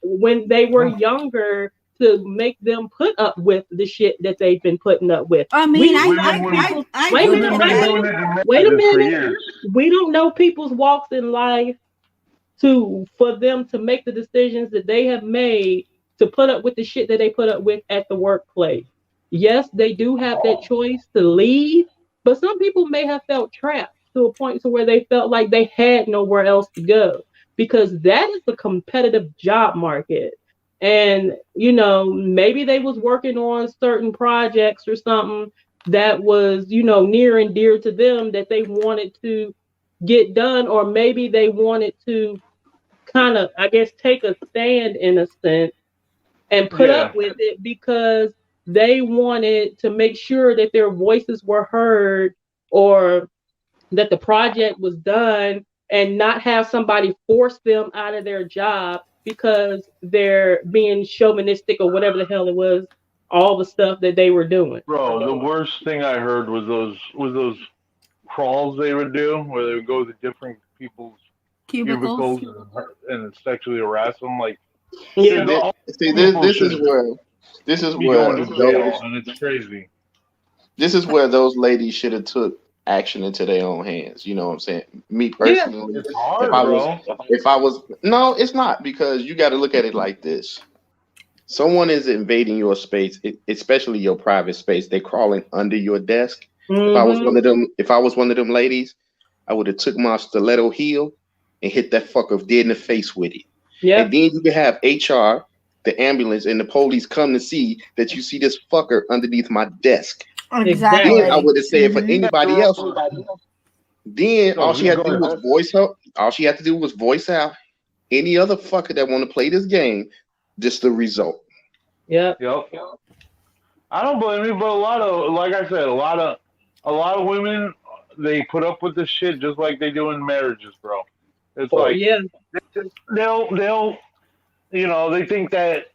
when they were younger to make them put up with the shit that they've been putting up with. I mean, wait a minute. We don't know people's walks in life for them to make the decisions that they have made to put up with the shit that they put up with at the workplace. Yes, they do have that choice to leave, but some people may have felt trapped to a point to where they felt like they had nowhere else to go, because that is the competitive job market. And, maybe they was working on certain projects or something that was, near and dear to them that they wanted to get done, or maybe they wanted to kind of, I guess, take a stand in a sense and put up with it because they wanted to make sure that their voices were heard or that the project was done, and not have somebody force them out of their job because they're being chauvinistic or whatever the hell it was, all the stuff that they were doing. Bro, the worst thing I heard was those crawls they would do where they would go to different people's cubicles and sexually harass them. Like, this is where and it's crazy. This is where those ladies should have took action into their own hands. You know what I'm saying? Me personally, it's hard, if I was no, it's not, because you got to look at it like this. Someone is invading your space, especially your private space. They're crawling under your desk. Mm-hmm. If I was one of them ladies, I would have took my stiletto heel and hit that fucker dead in the face with it. And Yep. then you can have HR, the ambulance, and the police come to see that you see this fucker underneath my desk. Then I Exactly. Exactly. would have said for anybody else, then all So she had to do go was ahead. voice her. All she had to do was voice out any other fucker that want to play this game. Just the result. Yep. Yep. I don't blame you, but a lot of, like I said, a lot of women, they put up with this shit just like they do in marriages, bro. It's Oh like yeah. they'll they think that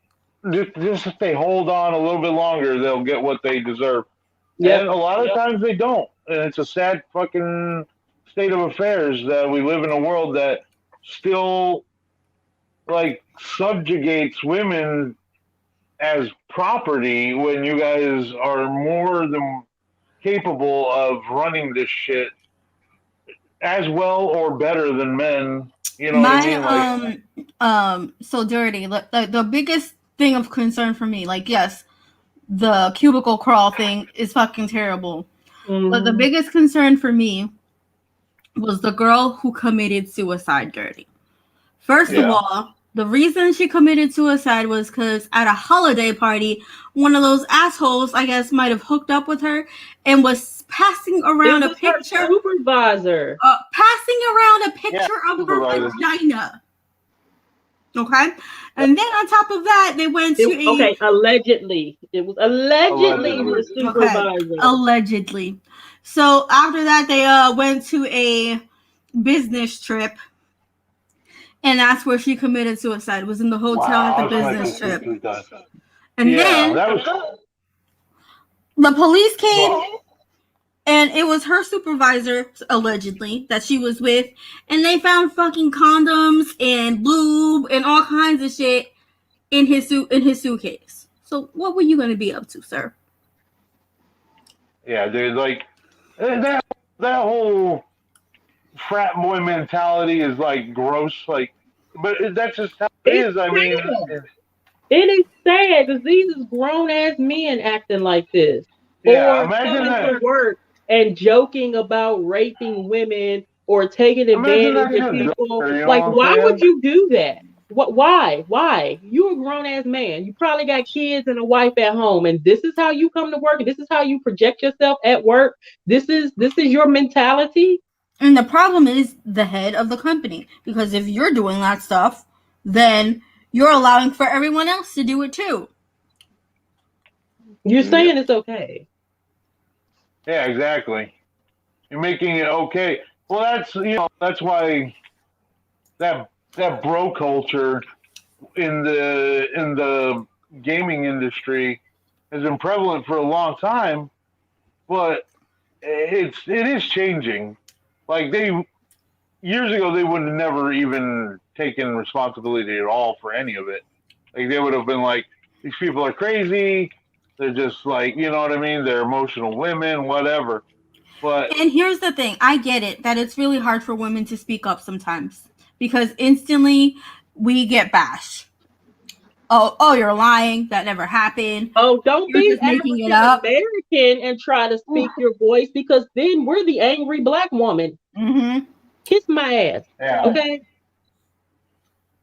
just if they hold on a little bit longer, they'll get what they deserve, and Yep. a lot of times they don't, and it's a sad fucking state of affairs that we live in a world that still like subjugates women as property when you guys are more than capable of running this shit as well or better than men. You know what I mean? Like, My so dirty. The biggest thing of concern for me, like, yes, the cubicle crawl thing is fucking terrible. But the Mm-hmm. biggest concern for me was the girl who committed suicide, dirty. First of yeah, all, the reason she committed suicide was because at a holiday party, one of those assholes, I guess, might have hooked up with her and was passing It around a was her picture, supervisor. yeah, of her supervisor. vagina. Okay, and then on top of that, they went to a Okay, allegedly. It was allegedly her Allegedly. okay, supervisor. allegedly. So after that, they went to a business trip, and that's where she committed suicide. Was in the hotel at the Wow, that's business like trip, a done. and Yeah, then that was. the police came, Well, and it was her supervisor allegedly that she was with, and they found fucking condoms and lube and all kinds of shit in his suitcase. So what were you gonna be up to, sir? yeah, dude, like that whole frat boy mentality is like gross. Like, but that's just how it It's is. I mean, sad. It is sad because these is grown ass men acting like this, yeah. or Imagine coming to that. work and joking about raping women or taking Imagine advantage that's of your people. daughter. You know Like, what I'm why would saying? you do that? What? Why? Why? You a grown ass man. You probably got kids and a wife at home, and this is how you come to work, and this is how you project yourself at work. This is your mentality. And the problem is the head of the company, because if you're doing that stuff, then you're allowing for everyone else to do it too. You're Yeah. saying it's okay. Yeah, exactly. You're making it okay. Well, that's why that bro culture in the gaming industry has been prevalent for a long time, but it is changing. Like they years ago, they would have never even taken responsibility at all for any of it. Like they would have been like, these people are crazy. They're just like, you know what I mean? They're emotional women, whatever. But And here's the thing, I get it that it's really hard for women to speak up sometimes because instantly we get bashed. Oh, you're lying. That never happened. Oh, don't You're be just making it African up. American and try to speak your voice because then we're the angry black woman. Mm-hmm. Kiss my ass. yeah, Okay?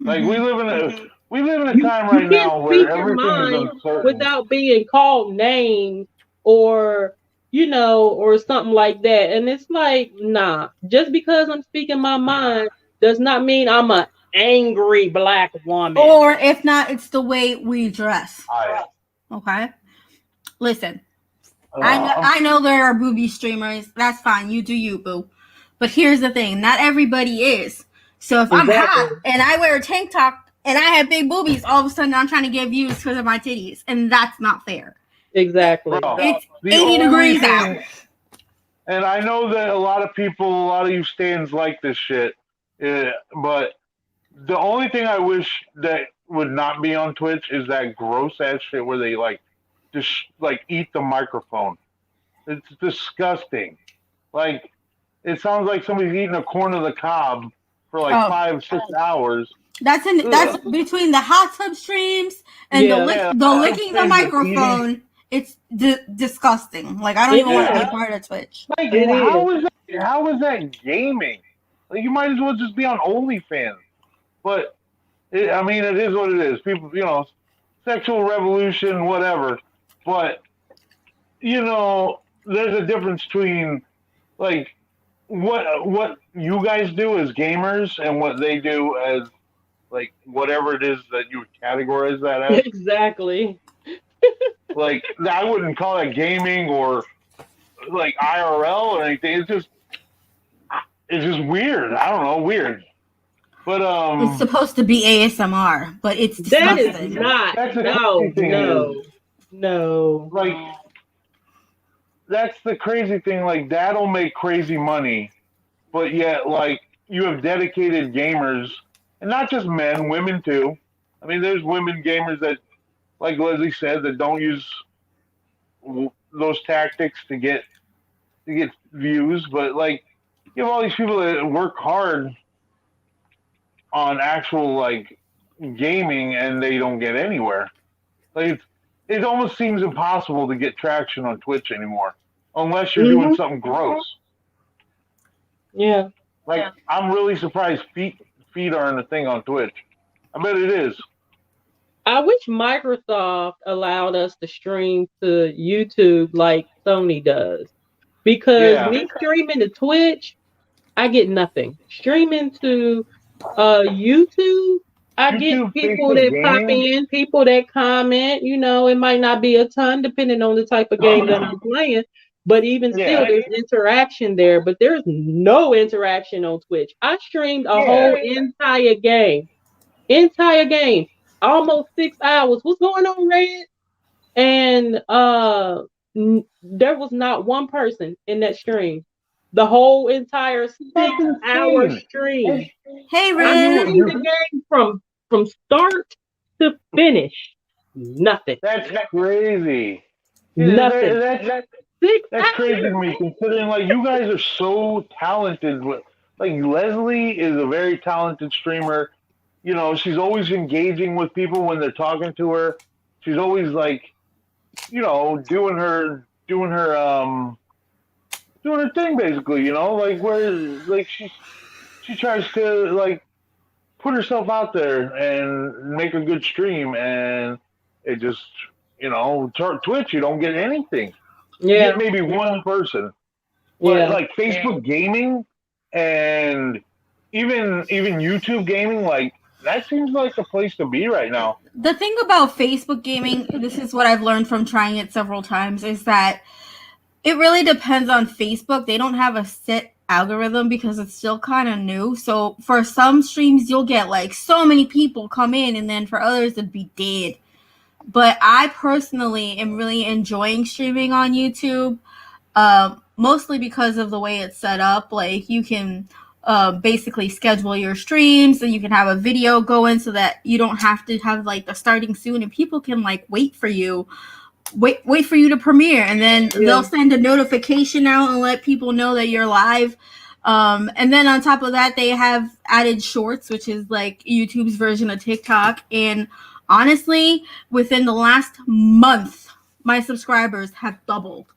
like Mm-hmm. we live in a You time you right can't now speak where your everything is mind uncertain. without being called names or or something like that. And it's like, nah, just because I'm speaking my mind does not mean I'm an angry black woman. Or if not, it's the way we dress. I Okay? Listen, I'm I know there are booby streamers. That's fine. You do you, boo. But here's the thing. Not everybody is. So if I'm Exactly. hot and I wear a tank top and I have big boobies, all of a sudden I'm trying to get views because of my titties. And that's not fair. Exactly. bro. It's The 80 only degrees thing, out. and I know that a lot of people, a lot of you stands like this shit, but the only thing I wish that would not be on Twitch is that gross ass shit where they like just like eat the microphone. It's disgusting. Like it sounds like somebody's eating a corn of the cob for like Oh, 5-6 hours. that's Ugh. between the hot tub streams and Yeah. Yeah, the licking the things are microphone It's disgusting. Like, I don't It even want to be is. a part of Twitch. Like, It is. how is that gaming? Like, you might as well just be on OnlyFans. But I mean, it is what it is. People, sexual revolution, whatever. But there's a difference between like what you guys do as gamers and what they do as like whatever it is that you would categorize that as. Exactly. Like, I wouldn't call that gaming or like IRL or anything. It's just weird. I don't know, weird. But It's supposed to be ASMR, but it's That is disgusting. not. that's the No, crazy thing no, is no. like that's the crazy thing. Like, that'll make crazy money, but yet like you have dedicated gamers, and not just men, women too. I mean, there's women gamers that, like Leslie said, that don't use those tactics to get views, but like you have all these people that work hard on actual like gaming and they don't get anywhere. Like, it almost seems impossible to get traction on Twitch anymore unless you're doing something gross. Yeah. Like, I'm really surprised feet aren't a thing on Twitch. I bet it is. I wish Microsoft allowed us to stream to YouTube like Sony does. Because Yeah. me streaming to Twitch, I get nothing. Streaming to YouTube, I get YouTube, people Facebook that pop gaming. in, people that comment. It might not be a ton depending on the type of game that I'm playing. But even still, Yeah. there's interaction there. But there's no interaction on Twitch. I streamed a Yeah. whole entire game, almost 6 hours. What's going on, Red? And there was not one person in that stream. The whole entire That's 6 hour insane. stream. Hey, I Red. played the game from start to finish. Nothing. That's crazy. Nothing. That's crazy to me, considering like you guys are so talented. Like, Leslie is a very talented streamer. She's always engaging with people when they're talking to her. She's always like, doing her thing basically. Like, where like she tries to like put herself out there and make a good stream, and it just Twitch, you don't get anything. You Yeah. get maybe one person. But Yeah. like Facebook gaming and even YouTube gaming, like, that seems like the place to be right now. The thing about Facebook gaming, this is what I've learned from trying it several times, is that it really depends on Facebook. They don't have a set algorithm because it's still kind of new. So for some streams, you'll get like so many people come in, and then for others, it'd be dead. But I personally am really enjoying streaming on YouTube, mostly because of the way it's set up. Like, you can basically schedule your streams, and you can have a video going so that you don't have to have like the starting soon, and people can like wait for you to premiere, and then they'll send a notification out and let people know that you're live. And then on top of that, they have added shorts, which is like YouTube's version of TikTok. And honestly, within the last month, my subscribers have doubled.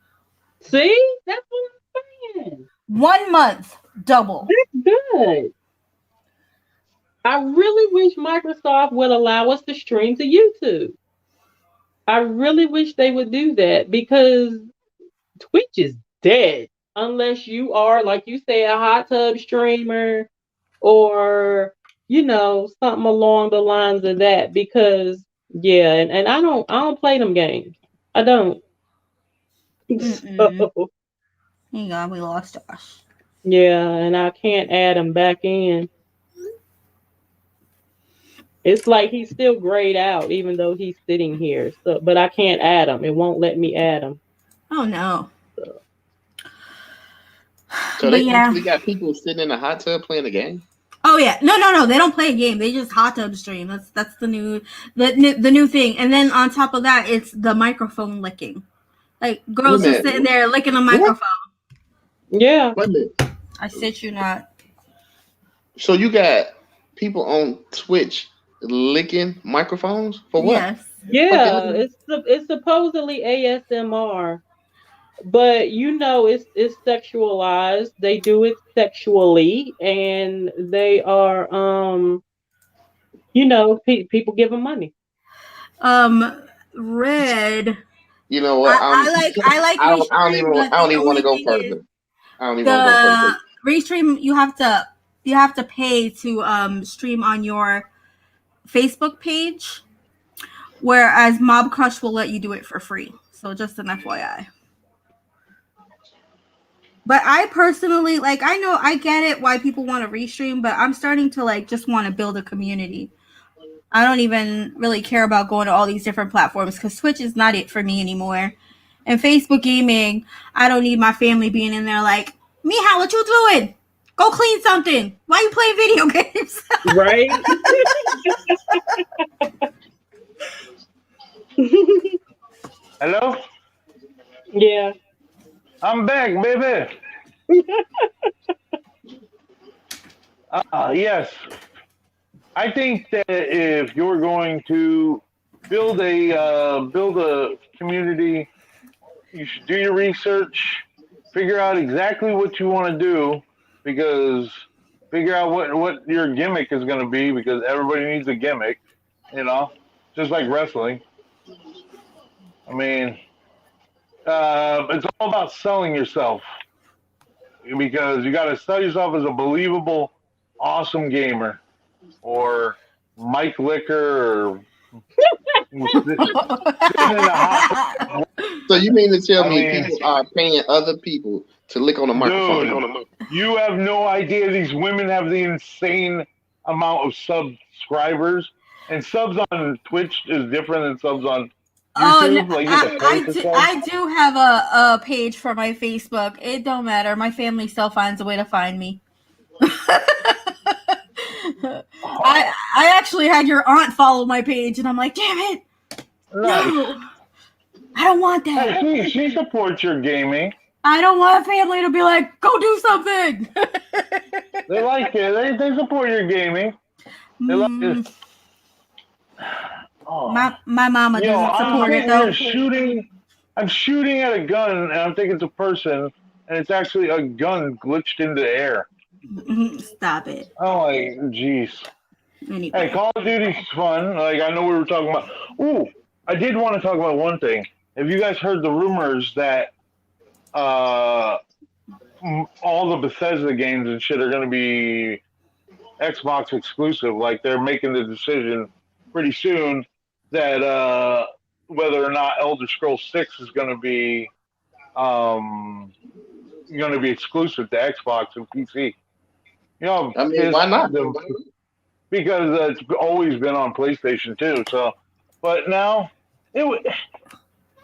See? That's what I'm saying. 1 month, double. That's good. I really wish Microsoft would allow us to stream to YouTube. I really wish they would do that, because Twitch is dead unless you are, like you say, a hot tub streamer or something along the lines of that. Because and I don't play them games. I don't. So, Hang on, we lost Josh. yeah, and I can't add him back in. It's like he's still grayed out, even though he's sitting here. So, but I can't add him. It won't let me add him. Oh no. So they actually got people sitting in a hot tub playing the game? Oh yeah, no. They don't play a game. They just hot tub stream. That's the new thing. And then on top of that, it's the microphone licking. Like, girls just sitting there licking a microphone. Yeah. I shit you not. So you got people on Twitch licking microphones for what? Yes. Okay, Yeah, it's supposedly ASMR, but it's sexualized. They do it sexually, and they are people give them money. Red. you know what? I like Restream, but I don't the even want to only go thing is further. I don't even want to go further. the Restream you have to pay to stream on your Facebook page, whereas Mob Crush will let you do it for free. So just an FYI. But I personally I know I get it why people want to restream, but I'm starting to just want to build a community. I don't even really care about going to all these different platforms because Twitch is not it for me anymore. And Facebook gaming, I don't need my family being in there like, Mija, what you doing? Go clean something. Why you playing video games? Right? Hello? Yeah. I'm back, baby. Yes. I think that if you're going to build a community, you should do your research, figure out exactly what you want to do, because figure out what your gimmick is going to be, because everybody needs a gimmick, you know, just like wrestling. I mean, it's all about selling yourself, because you got to sell yourself as a believable, awesome gamer, or Mike Licker, or sitting in a hot tub. So you mean to tell I me mean, people are paying other people to lick on a microphone? dude, you have no idea. These women have the insane amount of subscribers, and subs on Twitch is different than subs on Oh, no, YouTube. Like you have to pay for subs. I do have a page for my Facebook. It don't matter. My family still finds a way to find me. Oh, I actually had your aunt follow my page, and I'm like, damn it, nice. no, I don't want Hey, that. she supports your gaming. I don't want family to be like, go do something. They like it. They support your gaming. They like it. Mm, Oh, my mama yo, doesn't I'm support it sitting here though. shooting. I'm shooting at a gun, and I'm thinking it's a person, and it's actually a gun glitched into the air. Stop it. I'm like, jeez. Hey, Anyway. Call of Duty's fun. Like, I know we were talking about. Ooh, I did want to talk about one thing. Have you guys heard the rumors that uh, all the Bethesda games and shit are going to be Xbox exclusive? Like, they're making the decision pretty soon that whether or not Elder Scrolls 6 is um, going to be exclusive to Xbox and PC. You know, I mean, pissed why not? them because it's always been on PlayStation too. So, but now it,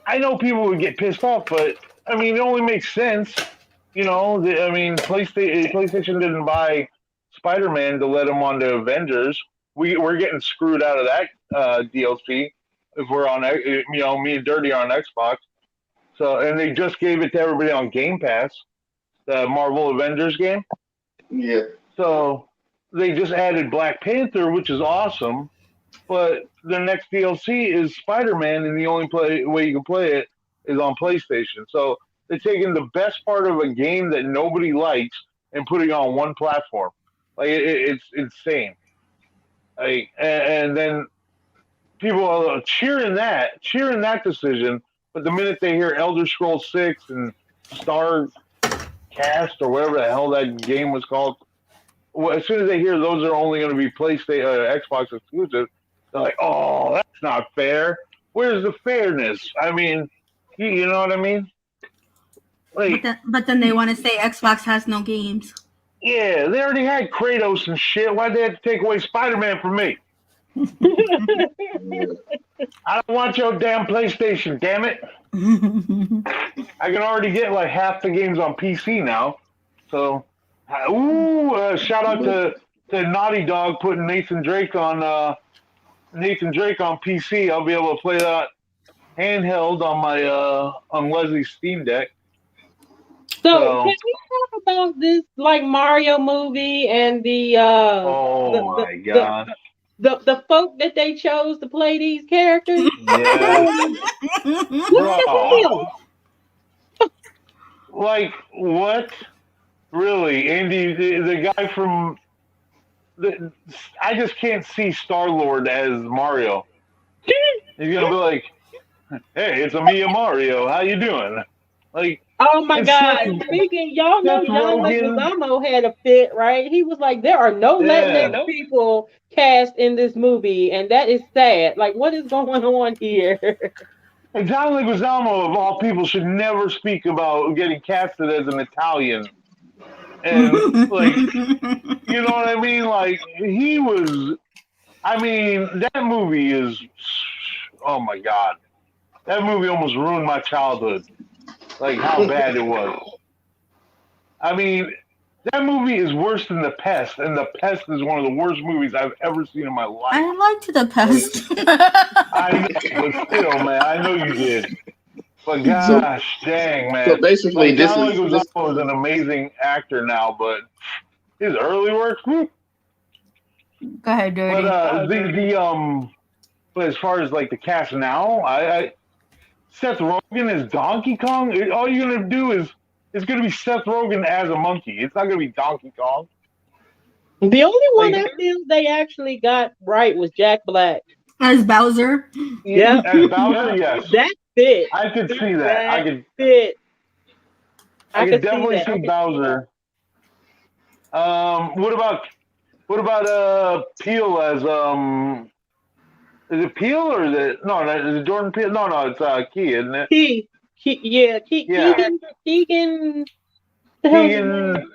I know people would get pissed off, but I mean, it only makes sense. You know, I mean, PlayStation didn't buy Spider-Man to let him on to Avengers. We're getting screwed out of that DLC if we're on, me and Dirty are on Xbox. So, and they just gave it to everybody on Game Pass, the Marvel Avengers game. Yeah. So they just added Black Panther, which is awesome. But the next DLC is Spider-Man, and the only way you can play it is on PlayStation. So they're taking the best part of a game that nobody likes and putting it on one platform. Like it's insane. Like, and then people are cheering that decision. But the minute they hear Elder Scrolls 6 and Star Cast or whatever the hell that game was called, well, as soon as they hear those are only going to be PlayStation, Xbox exclusive, they're like, "Oh, that's not fair. Where's the fairness?" I mean, you know what I mean? Like, But then they want to say Xbox has no games. yeah, they already had Kratos and shit. Why'd they have to take away Spider-Man from me? I don't want your damn PlayStation, damn it. I can already get like half the games on PC now. So, shout out to Naughty Dog putting Nathan Drake on PC. I'll be able to play that handheld on my on Leslie's Steam Deck. So So, can we talk about this like Mario movie and oh my the god, the folk that they chose to play these characters. Yeah, What bro. the hell? Like what? Really, Andy, the guy from the, I just can't see Star Lord as Mario. He's gonna be like, "Hey, it's a me, Mario. How you doing?" Like, Oh my it's Seth, God! Speaking, y'all know Seth John Rogen. Leguizamo had a fit, right? He was like, "There are no Yeah, Latinx people cast in this movie, and that is sad. Like, what is going on here?" and John Leguizamo of all people should never speak about getting casted as an Italian. And like, you know what I mean? Like, he was. I mean, that movie is. Oh my god, that movie almost ruined my childhood. Like how bad it was. I mean, that movie is worse than The Pest, and The Pest is one of the worst movies I've ever seen in my life. I liked the Like, pest. I know, but still, man, I know you did. But So gosh, dang, so man. basically, Like this John is this. Leguizamo is an amazing actor now, but his early work, whew. Go ahead, But Dirty. but as far as like the cast now, I Seth Rogen is Donkey Kong. All you're gonna do is it's gonna be Seth Rogen as a monkey. It's not gonna be Donkey Kong. The only one Like I feel they actually got right was Jack Black. As Bowser. Yeah, as Bowser, yes, that fit. I could see that. That fit. I I could could see definitely that. see Bowser. What about Peel as is it Peel or is it no? Is it Jordan Peele? No, it's Key, isn't it? Yeah, Yeah, Keegan. The hell's his name? Keegan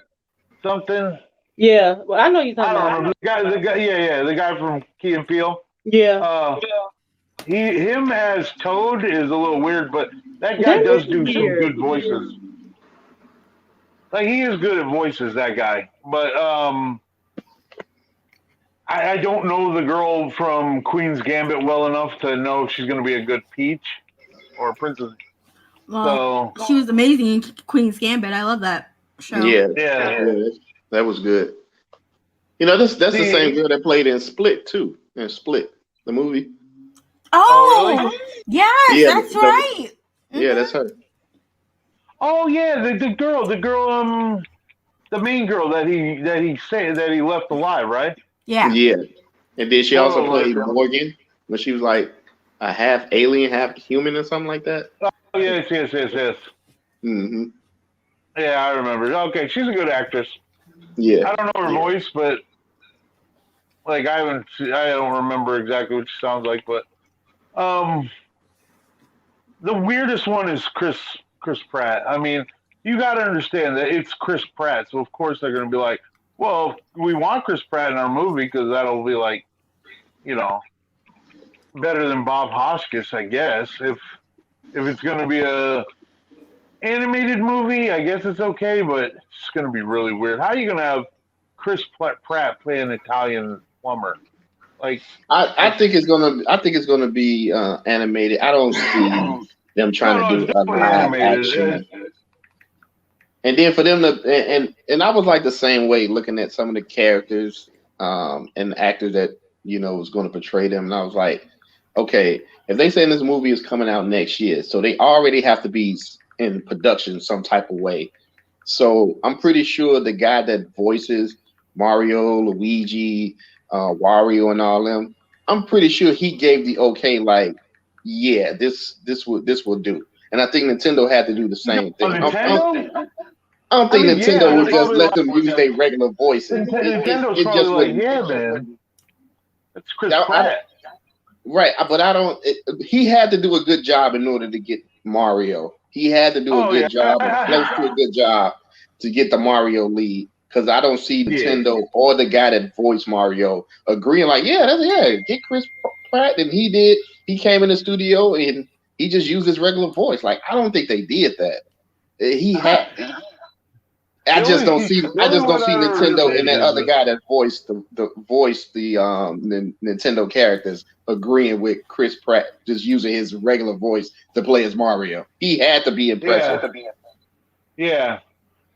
something. Yeah, well, I know you're I talking don't about. remember the guy. Yeah, the guy from Key and Peele. Yeah, Him as Toad is a little weird, but that guy that does is do some weird. good voices. Like he is good at voices, that guy. But I don't know the girl from Queen's Gambit well enough to know if she's going to be a good Peach or Princess. Well, So she was amazing in Queen's Gambit. I love that show. Yeah, yeah, yeah, that was good. You know, that's the same see, girl that played in Split too. In Split, the movie. oh Oh, really? yes, Yeah, that's right. yeah, that's her. Oh yeah, the girl, the main girl that he left alive, right? Yeah. Yeah, and then she also Oh, played Morgan when she was like a half alien, half human, or something like that. oh yes. Hmm. Yeah, I remember. Okay, she's a good actress. Yeah, I don't know her voice, but like I don't remember exactly what she sounds like, but um, the weirdest one is Chris Pratt. I mean, you got to understand that it's Chris Pratt, so of course they're going to be like, well, we want Chris Pratt in our movie because that'll be like, you know, better than Bob Hoskins, I guess. If it's going to be a animated movie, I guess it's okay, but it's going to be really weird. How are you going to have Chris Pratt play an Italian plumber? Like, I think it's gonna be animated. I don't see them trying to it's do a definitely live animated. action. And then for them to and I was like the same way looking at some of the characters and the actors that was going to portray them, and I was like, okay, if they saying this movie is coming out next year, so they already have to be in production some type of way. So I'm pretty sure the guy that voices Mario, Luigi, Wario, and all them, I'm pretty sure he gave the okay, like, yeah, this will do. And I think Nintendo had to do the same thing. Nintendo? I don't I think mean, yeah, Nintendo would they're just probably let them use their regular voices. Nintendo's It probably just like, wouldn't. yeah, man, that's Chris I, Pratt. right, but I don't. He had to do a good job in order to get Mario. He had to do a Oh good job, or close to a yeah, good job, to get the Mario lead. Because I don't see yeah, Nintendo or the guy that voiced Mario agreeing like, yeah, get Chris Pratt, and he did. He came in the studio and he just used his regular voice. Like I don't think they did that. He had. I just don't see. the I only just don't one see I remember Nintendo they and that did other was guy that voiced the Nintendo characters agreeing with Chris Pratt just using his regular voice to play as Mario. He had to be impressive. yeah.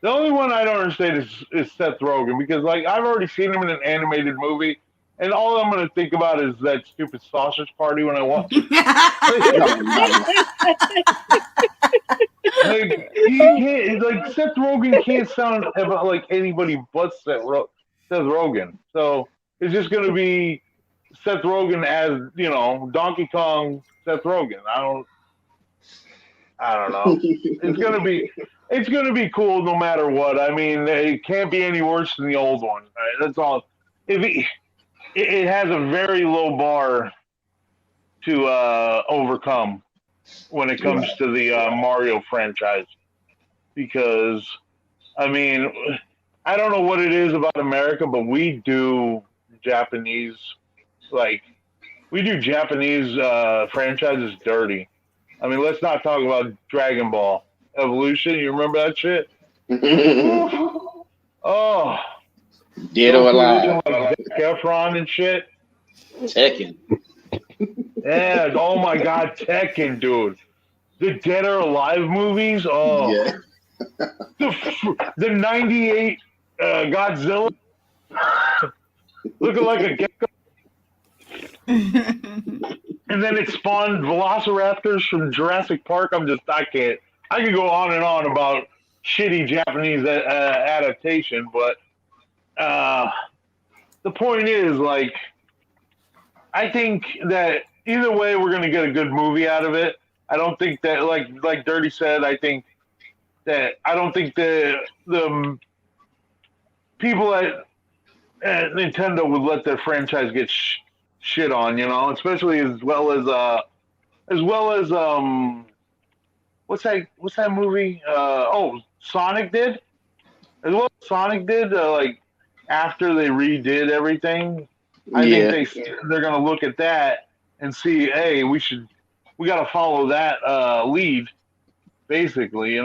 The only one I don't understand is Seth Rogen because like I've already seen him in an animated movie and all I'm gonna think about is that stupid sausage party when I watch it. No, no. Like he can't, like Seth Rogen can't sound about like anybody but Seth Rogen. So it's just gonna be Seth Rogen as Donkey Kong Seth Rogen. I don't know. It's gonna be cool no matter what. I mean, it can't be any worse than the old one. Right? That's all. If it has a very low bar to overcome when it comes to the Mario franchise, because I mean, I don't know what it is about America, but we do Japanese like we do Japanese franchises dirty. I mean, let's not talk about Dragon Ball Evolution. You remember that shit? Oh, Dead or Goku alive. looking like Zac Efron and shit. Tekken. Yeah. Oh my God, Tekken, dude. The Dead or Alive movies. Oh, Yeah. the '98 Godzilla looking like a gecko. And then it spawned velociraptors from Jurassic Park. I can't. I could go on and on about shitty Japanese adaptation, but the point is, like, I think that either way, we're going to get a good movie out of it. I don't think that, like Dirty said, I don't think the people at Nintendo would let their franchise get shit on, especially as well as what's that movie? Sonic did, as well as Sonic did. Like after they redid everything, I think they're gonna look at that and see, hey, we got to follow that lead, basically,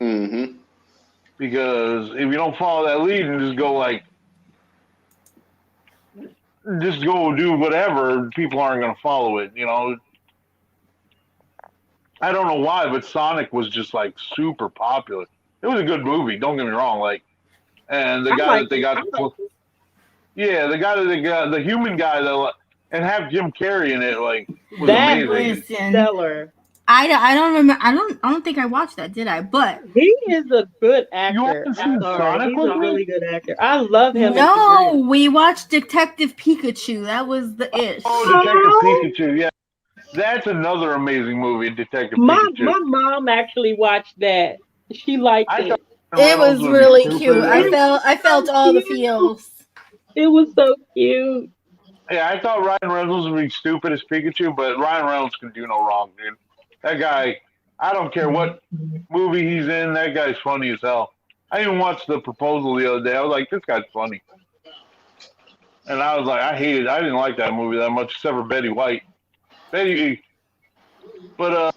Mm-hmm. because if you don't follow that lead and just go do whatever, people aren't going to follow it. I don't know why, but Sonic was just like super popular. It was a good movie. Don't get me wrong. And the guy that they got, the guy that they got, the human guy and have Jim Carrey in it, was amazing. Listen, stellar. I don't remember. I don't think I watched that, did I? But He is a good actor. You haven't seen Sonic He's with a me? really good actor. I love him. no, we watched Detective Pikachu. That was the ish. Oh, Detective Pikachu, yeah. That's another amazing movie, Detective Pikachu. My mom actually watched that. She liked it. It was really cute. I felt all the feels. It was so cute. Yeah, I thought Ryan Reynolds would be stupid as Pikachu, but Ryan Reynolds can do no wrong, dude. That guy, I don't care what movie he's in, that guy's funny as hell. I even watched The Proposal the other day. I was like, this guy's funny. And I was like, I didn't like that movie that much, except for Betty White. But,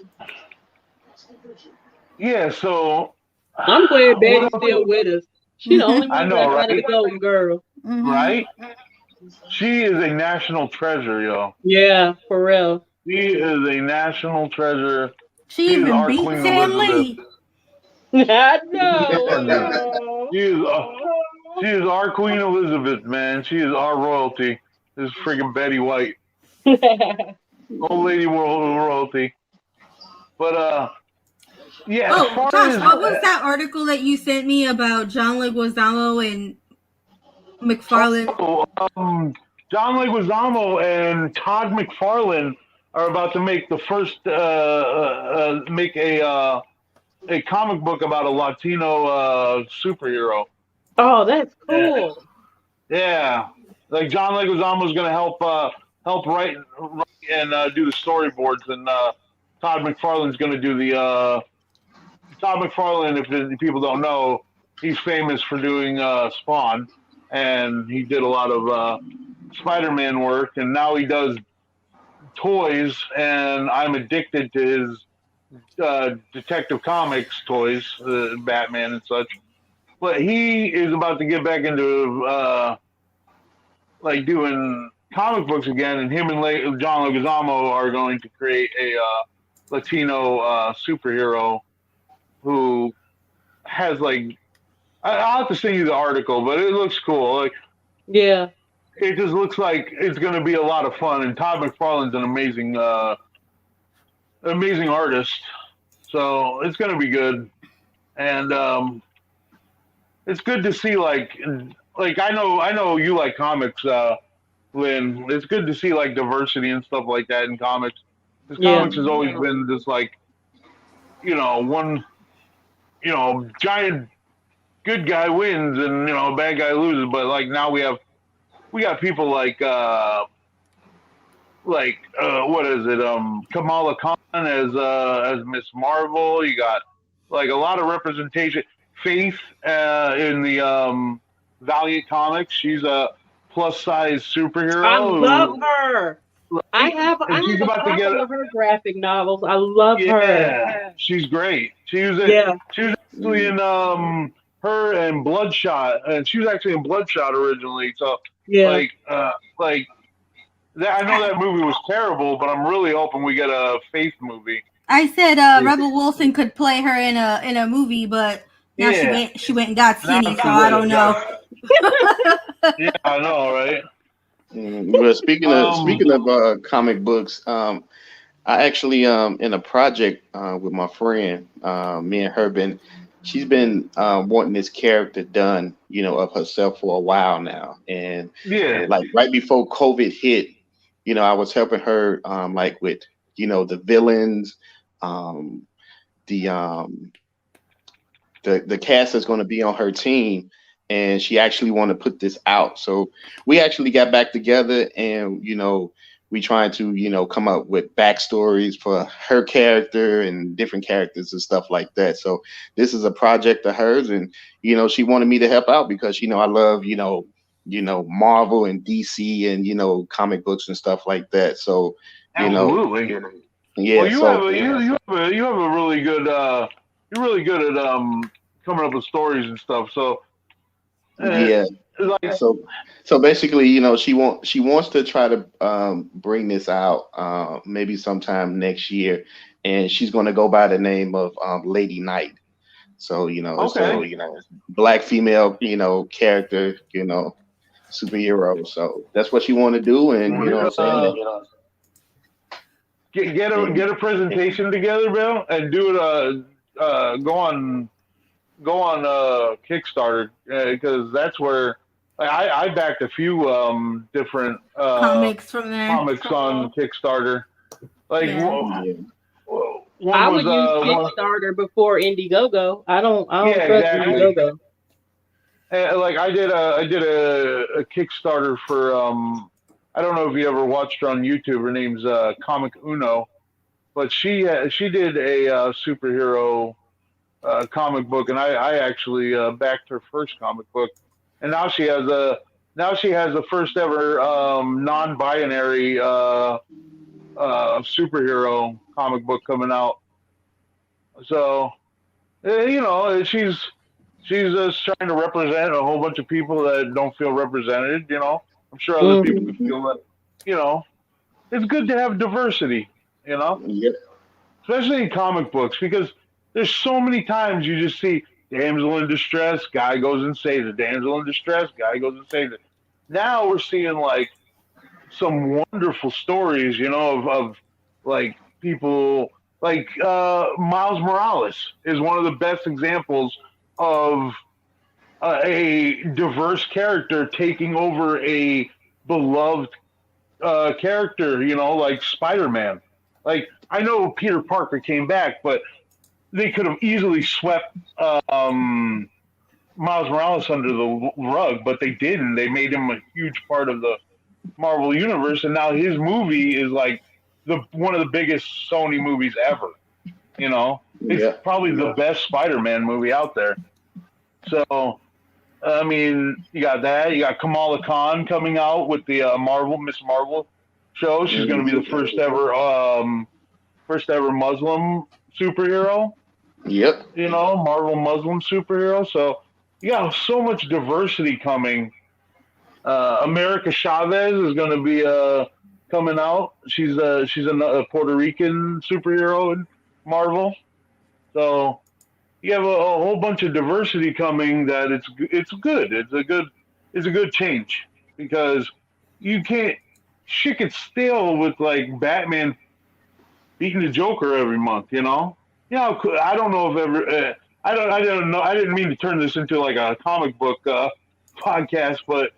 yeah, so. I'm glad Betty's still with us. She's the only one I know, left out of right? the Golden Girl. Mm-hmm. Right? She is a national treasure, yo. Yeah, for real. She is a national treasure. She is even our beat Queen Stan Elizabeth. I know. She is our Queen Elizabeth, man. She is our royalty. This is freaking Betty White. Old lady royalty. But, yeah. Oh, Josh, what was that article that you sent me about John Leguizamo and Mcfarlane? John Leguizamo and Todd McFarlane are about to make the first make a comic book about a Latino superhero. Oh, that's cool. Yeah, like John Leguizamo is going to help write and do the storyboards, and Todd McFarlane's going to do the. Todd McFarlane, if people don't know, he's famous for doing Spawn, and he did a lot of Spider-Man work, and now he does toys, and I'm addicted to his Detective Comics toys, Batman and such. But he is about to get back into doing comic books again, and him and John Leguizamo are going to create a Latino superhero who has I'll have to send you the article, but it looks cool. Yeah. it just looks like it's going to be a lot of fun. And Todd McFarlane's an amazing artist, so it's going to be good. And it's good to see like I know you like comics, Lynn. It's good to see like diversity and stuff like that in comics. Because Yeah. comics has always been just like one giant good guy wins and bad guy loses. But like now we got people what is it? Kamala Khan as Miss Marvel. You got like a lot of representation. Faith in the Valiant comics. She's a plus size I superhero love who, her. I have and she's a about to get couple of her graphic novels. I love her. yeah, she's great. Yeah, She was actually in her and Bloodshot, and she was actually in Bloodshot originally. So yeah. like that, I know that movie was terrible, but I'm really hoping we get a Faith movie. I said Rebel Wilson could play her in a movie, but now Yeah, she went and got now skinny, so she's I don't know. yeah, I know, right? Well, speaking Um, of comic books, I actually in a project with my friend, me and her been she's been wanting this character done, of herself for a while now. And yeah. like right before COVID hit, I was helping her like with, the villains, um the the cast that's going to be on her team, and she actually want to put this out. So we actually got back together, and we trying to come up with backstories for her character and different characters and stuff like that. So this is a project of hers, and she wanted me to help out because I love Marvel and DC and comic books and stuff like that. So you know Absolutely. Well, yeah. So you have a really good you're really good at coming up with stories and stuff. So uh, yeah. like So basically, she wants to try to bring this out maybe sometime next year, and she's going to go by the name of Lady Knight. So it's a okay, black female character superhero. So that's what she want to do, and you know what I'm saying. uh, get a presentation together, Bill, and do it. Go on Kickstarter because that's where I backed a few different Comics from there. comics on Kickstarter. Like Yeah. Yeah, I one was would use Kickstarter before Indiegogo. I don't yeah, trust exactly. Indiegogo. Like I did a Kickstarter for I don't know if you ever watched her on YouTube. Her name's Comic Uno, but she did a superhero comic book, and I actually backed her first comic book, and now she has the first ever non-binary superhero comic book coming out. So she's just trying to represent a whole bunch of people that don't feel represented. I'm sure other people Hmm. could feel that. You know, it's good to have diversity. You know, yeah, especially in comic books because there's so many times you just see damsel in distress, guy goes and saves it. Damsel in distress, guy goes and saves it. Now we're seeing like some wonderful stories, of like people like Miles Morales is one of the best examples of a diverse character taking over a beloved character, like Spider-Man. Like I know Peter Parker came back, but they could have easily swept Miles Morales under the rug, but they didn't. They made him a huge part of the Marvel universe, and now his movie is like the one of the biggest Sony movies ever. It's yeah, probably the best Spider-Man movie out there. So, I mean, you got that. You got Kamala Khan coming out with the Miss Marvel show. She's going to be mhm, the first ever Muslim superhero. yep, Marvel Muslim superhero. So, you got so much diversity coming. America Chavez is going to be coming out. She's a Puerto Rican superhero in Marvel. So you have a whole bunch of diversity coming. That it's good. It's a good change because you can't shit gets stale with like Batman beating the Joker every month. I don't know if ever. I don't know. I didn't mean to turn this into like a comic book podcast, but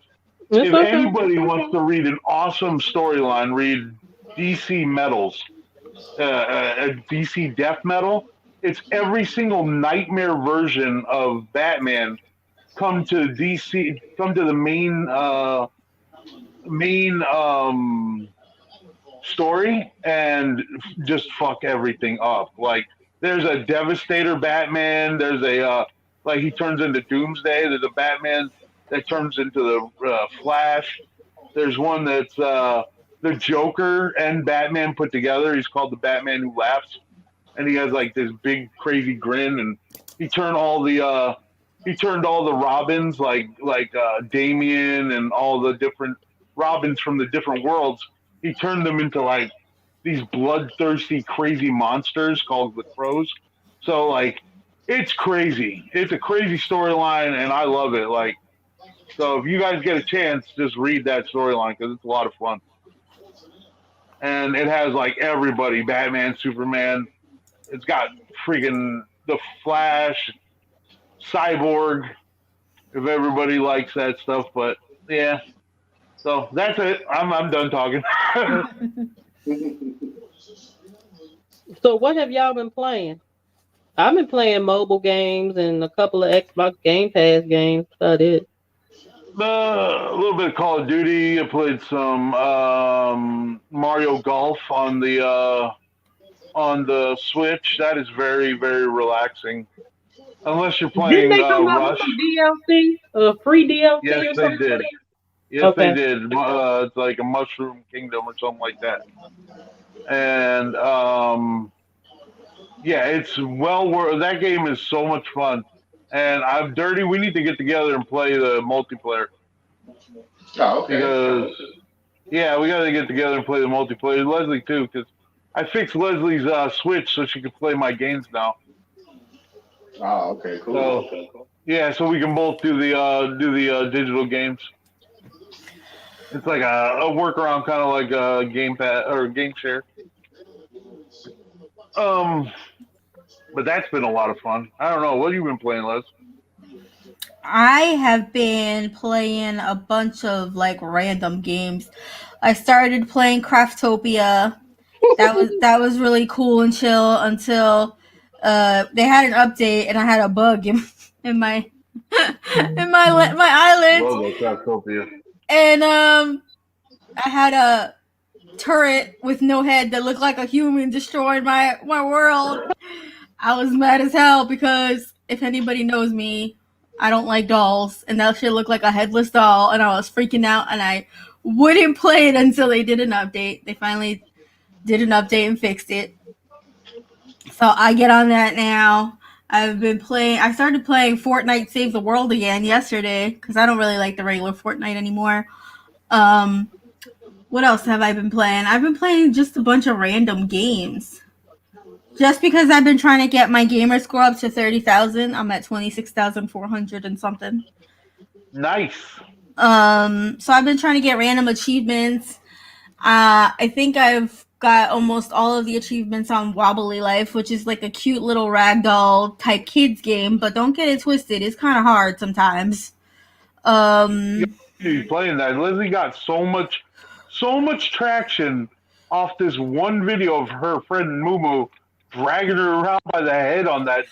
It's if okay. anybody wants to read an awesome storyline, read DC Metals, DC Death Metal. It's every single nightmare version of Batman come to DC, come to the main story and just fuck everything up. Like there's a Devastator Batman. There's a like he turns into Doomsday. There's a Batman that turns into the Flash. There's one that's the Joker and Batman put together. He's called the Batman Who Laughs, and he has like this big crazy grin. And he turned all the Robins like Damien and all the different Robins from the different worlds. He turned them into like these bloodthirsty, crazy monsters called the Crows. So like, it's crazy. It's a crazy storyline, and I love it. Like, so if you guys get a chance, just read that storyline because it's a lot of fun. And it has like everybody: Batman, Superman. It's got freaking the Flash, Cyborg. If everybody likes that stuff, but yeah. So that's it. I'm done talking. So what have y'all been playing? I've been playing mobile games and a couple of Xbox Game Pass games. That's it. A little bit of Call of Duty. I played some Mario Golf on the Switch. That is very, very relaxing. Unless you're Didn't playing they come out with Rush. some DLC, free DLC Yes, or they something? did. Yes, Okay. they did. It's like a Mushroom Kingdom or something like that. And yeah, it's well worth. That game is so much fun. And I'm dirty. We need to get together and play the multiplayer Oh, okay. because yeah, we got to get together and play the multiplayer. Leslie too, because I fixed Leslie's Switch so she can play my games now. Oh, okay, cool. So yeah, so we can both do the digital games. It's like a workaround, kind of like a game pad or game share. Um, but that's been a lot of fun. I don't know what have you been playing, Les. I have been playing a bunch of like random games. I started playing Craftopia. That was really cool and chill until they had an update and I had a bug in my my eyelids. Love Craftopia. And I had a turret with no head that looked like a human destroying my world. I was mad as hell because if anybody knows me, I don't like dolls, and that shit looked like a headless doll, and I was freaking out, and I wouldn't play it until they did an update. They finally did an update and fixed it. So I get on that now. I started playing Fortnite Save the World again yesterday because I don't really like the regular Fortnite anymore. What else have I been playing? I've been playing just a bunch of random games. Just because I've been trying to get my gamer score up to 30,000, I'm at 26,400 and something. Nice. So I've been trying to get random achievements. I think I've got almost all of the achievements on Wobbly Life, which is like a cute little ragdoll type kids game, but don't get it twisted. It's kind of hard sometimes. She's playing that. Leslie got so much traction off this one video of her friend Moo dragging her around by the head on that.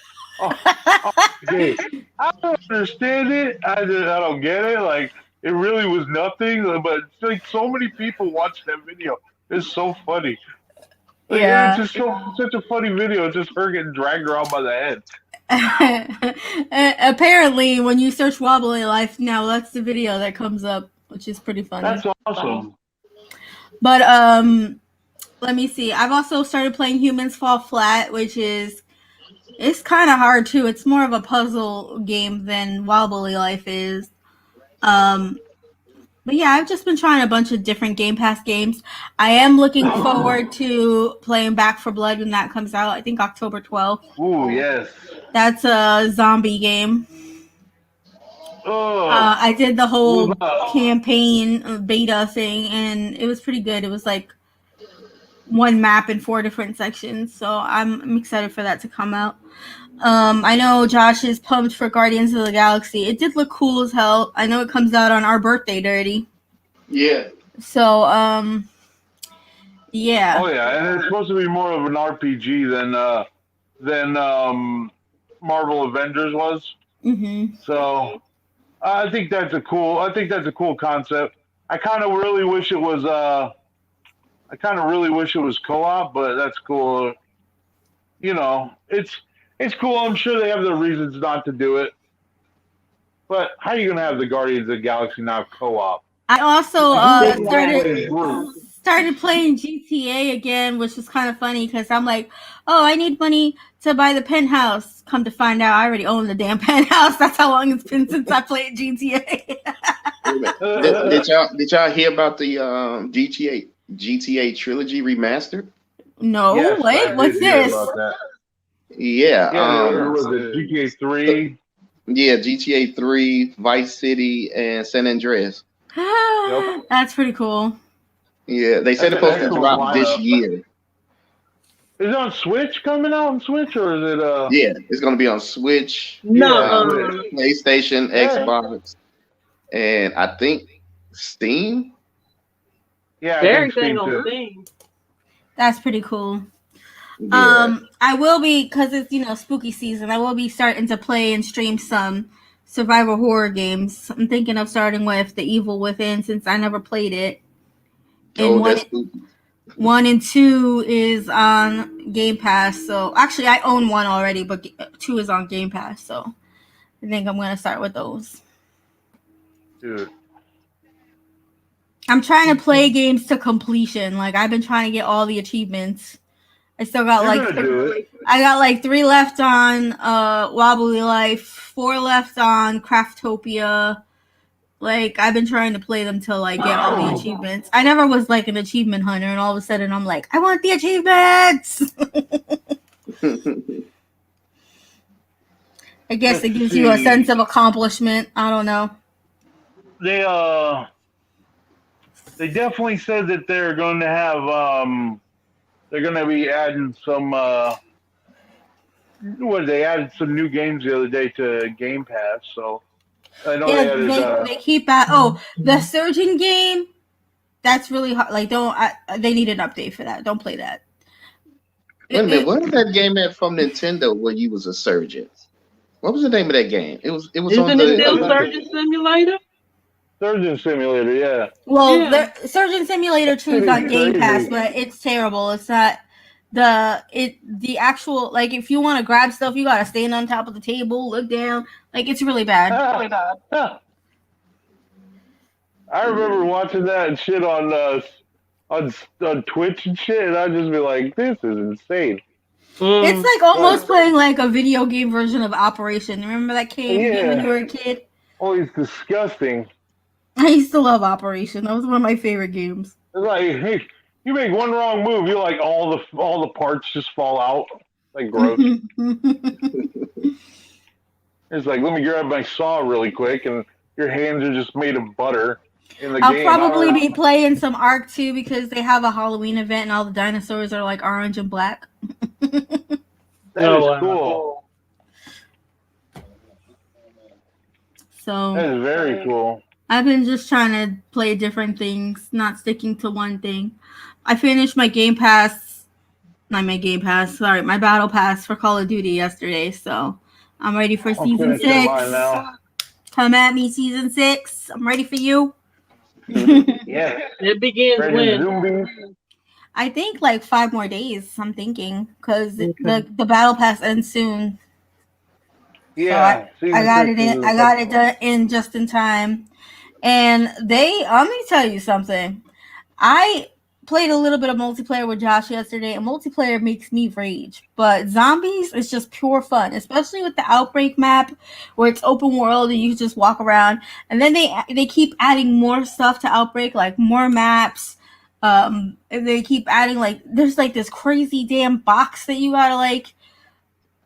Okay. I don't understand it. I don't get it. Like it really was nothing, but it's like so many people watched that video. It's so funny. Like, Yeah. It's just such a funny video. It's just her getting dragged around by the head. Apparently, when you search Wobbly Life now, that's the video that comes up, which is pretty funny. That's awesome. But let me see. I've also started playing Humans Fall Flat, which is it's kind of hard too. It's more of a puzzle game than Wobbly Life is. But yeah, I've just been trying a bunch of different Game Pass games. I am looking forward to playing Back 4 Blood when that comes out. I think October 12th. Ooh, yes. That's a zombie game. I did the whole campaign beta thing, and it was pretty good. It was like one map in 4 different sections, so I'm excited for that to come out. I know Josh is pumped for Guardians of the Galaxy. It did look cool as hell. I know it comes out on our birthday, Dirty. Yeah. So, yeah. Oh yeah, and it's supposed to be more of an RPG than Marvel Avengers was. Mm-hmm. So I think that's a cool concept. I kind of really wish it was co-op, but that's cool. You know, it's cool. I'm sure they have their reasons not to do it. But how are you gonna have the Guardians of the Galaxy not co-op? I also started playing GTA again, which was kind of funny because I'm like, oh, I need money to buy the penthouse. Come to find out, I already own the damn penthouse. That's how long it's been since I played GTA. Did y'all hear about the GTA trilogy remastered? No, Yes, wait, what's this? Yeah, was it GTA 3? Yeah, GTA 3, Vice City, and San Andreas. Yep. That's pretty cool. Yeah, they said it's supposed to drop this year. Is it on Switch, coming out on Switch, or is it Yeah, it's gonna be on Switch, PlayStation, Xbox, and I think Steam. Yeah, everything on Steam. That's pretty cool. Yeah. I will be, because it's spooky season, I will be starting to play and stream some survival horror games. I'm thinking of starting with The Evil Within, since I never played it. And that's spooky. 1 and 2 is on Game Pass. So actually, I own 1 already, but 2 is on Game Pass. So I think I'm gonna start with those. Dude, I'm trying to play games to completion. Like, I've been trying to get all the achievements. I still got I got 3 left on Wobbly Life, 4 left on Craftopia. Like, I've been trying to play them till I get all the achievements. I never was like an achievement hunter, and all of a sudden I'm like, I want the achievements. I guess it gives you a sense of accomplishment. I don't know. They definitely said that they're going to have they're going to be adding some they added some new games the other day to Game Pass, so I know they keep the Surgeon game. That's really hard. Like, they need an update for that. Don't play that. Wait a minute, what was that game from Nintendo where you was a surgeon? What was the name of that game? It was Isn't on it still Surgeon Simulator? Surgeon Simulator, yeah. Well, Surgeon Simulator 2 is on Game Pass, but it's terrible. It's not the actual, like, if you want to grab stuff, you gotta stand on top of the table, look down. Like, it's really bad. Really bad. I remember watching that and shit on Twitch and shit, and I'd just be like, this is insane. It's like almost playing like a video game version of Operation. Remember that game when you were a kid? Oh, it's disgusting. I used to love Operation. That was one of my favorite games. It's like, hey, you make one wrong move, you're like all the parts just fall out. Like, gross. It's like, let me grab my saw really quick, and your hands are just made of butter. I'll probably be playing some Ark 2 because they have a Halloween event and all the dinosaurs are like orange and black. That is cool. So that is very cool. I've been just trying to play different things, not sticking to one thing. I finished my my Battle Pass for Call of Duty yesterday, so I'm ready for Season 6. Come at me, Season 6. I'm ready for you. Yeah. It begins when? I think like 5 more days, I'm thinking, because the Battle Pass ends soon. Yeah. So I got it in. I got it done in just in time. And let me tell you something. I played a little bit of multiplayer with Josh yesterday, and multiplayer makes me rage. But zombies is just pure fun, especially with the Outbreak map, where it's open world and you just walk around. And then they keep adding more stuff to Outbreak, like more maps. And they keep adding, like, there's like this crazy damn box that you gotta, like,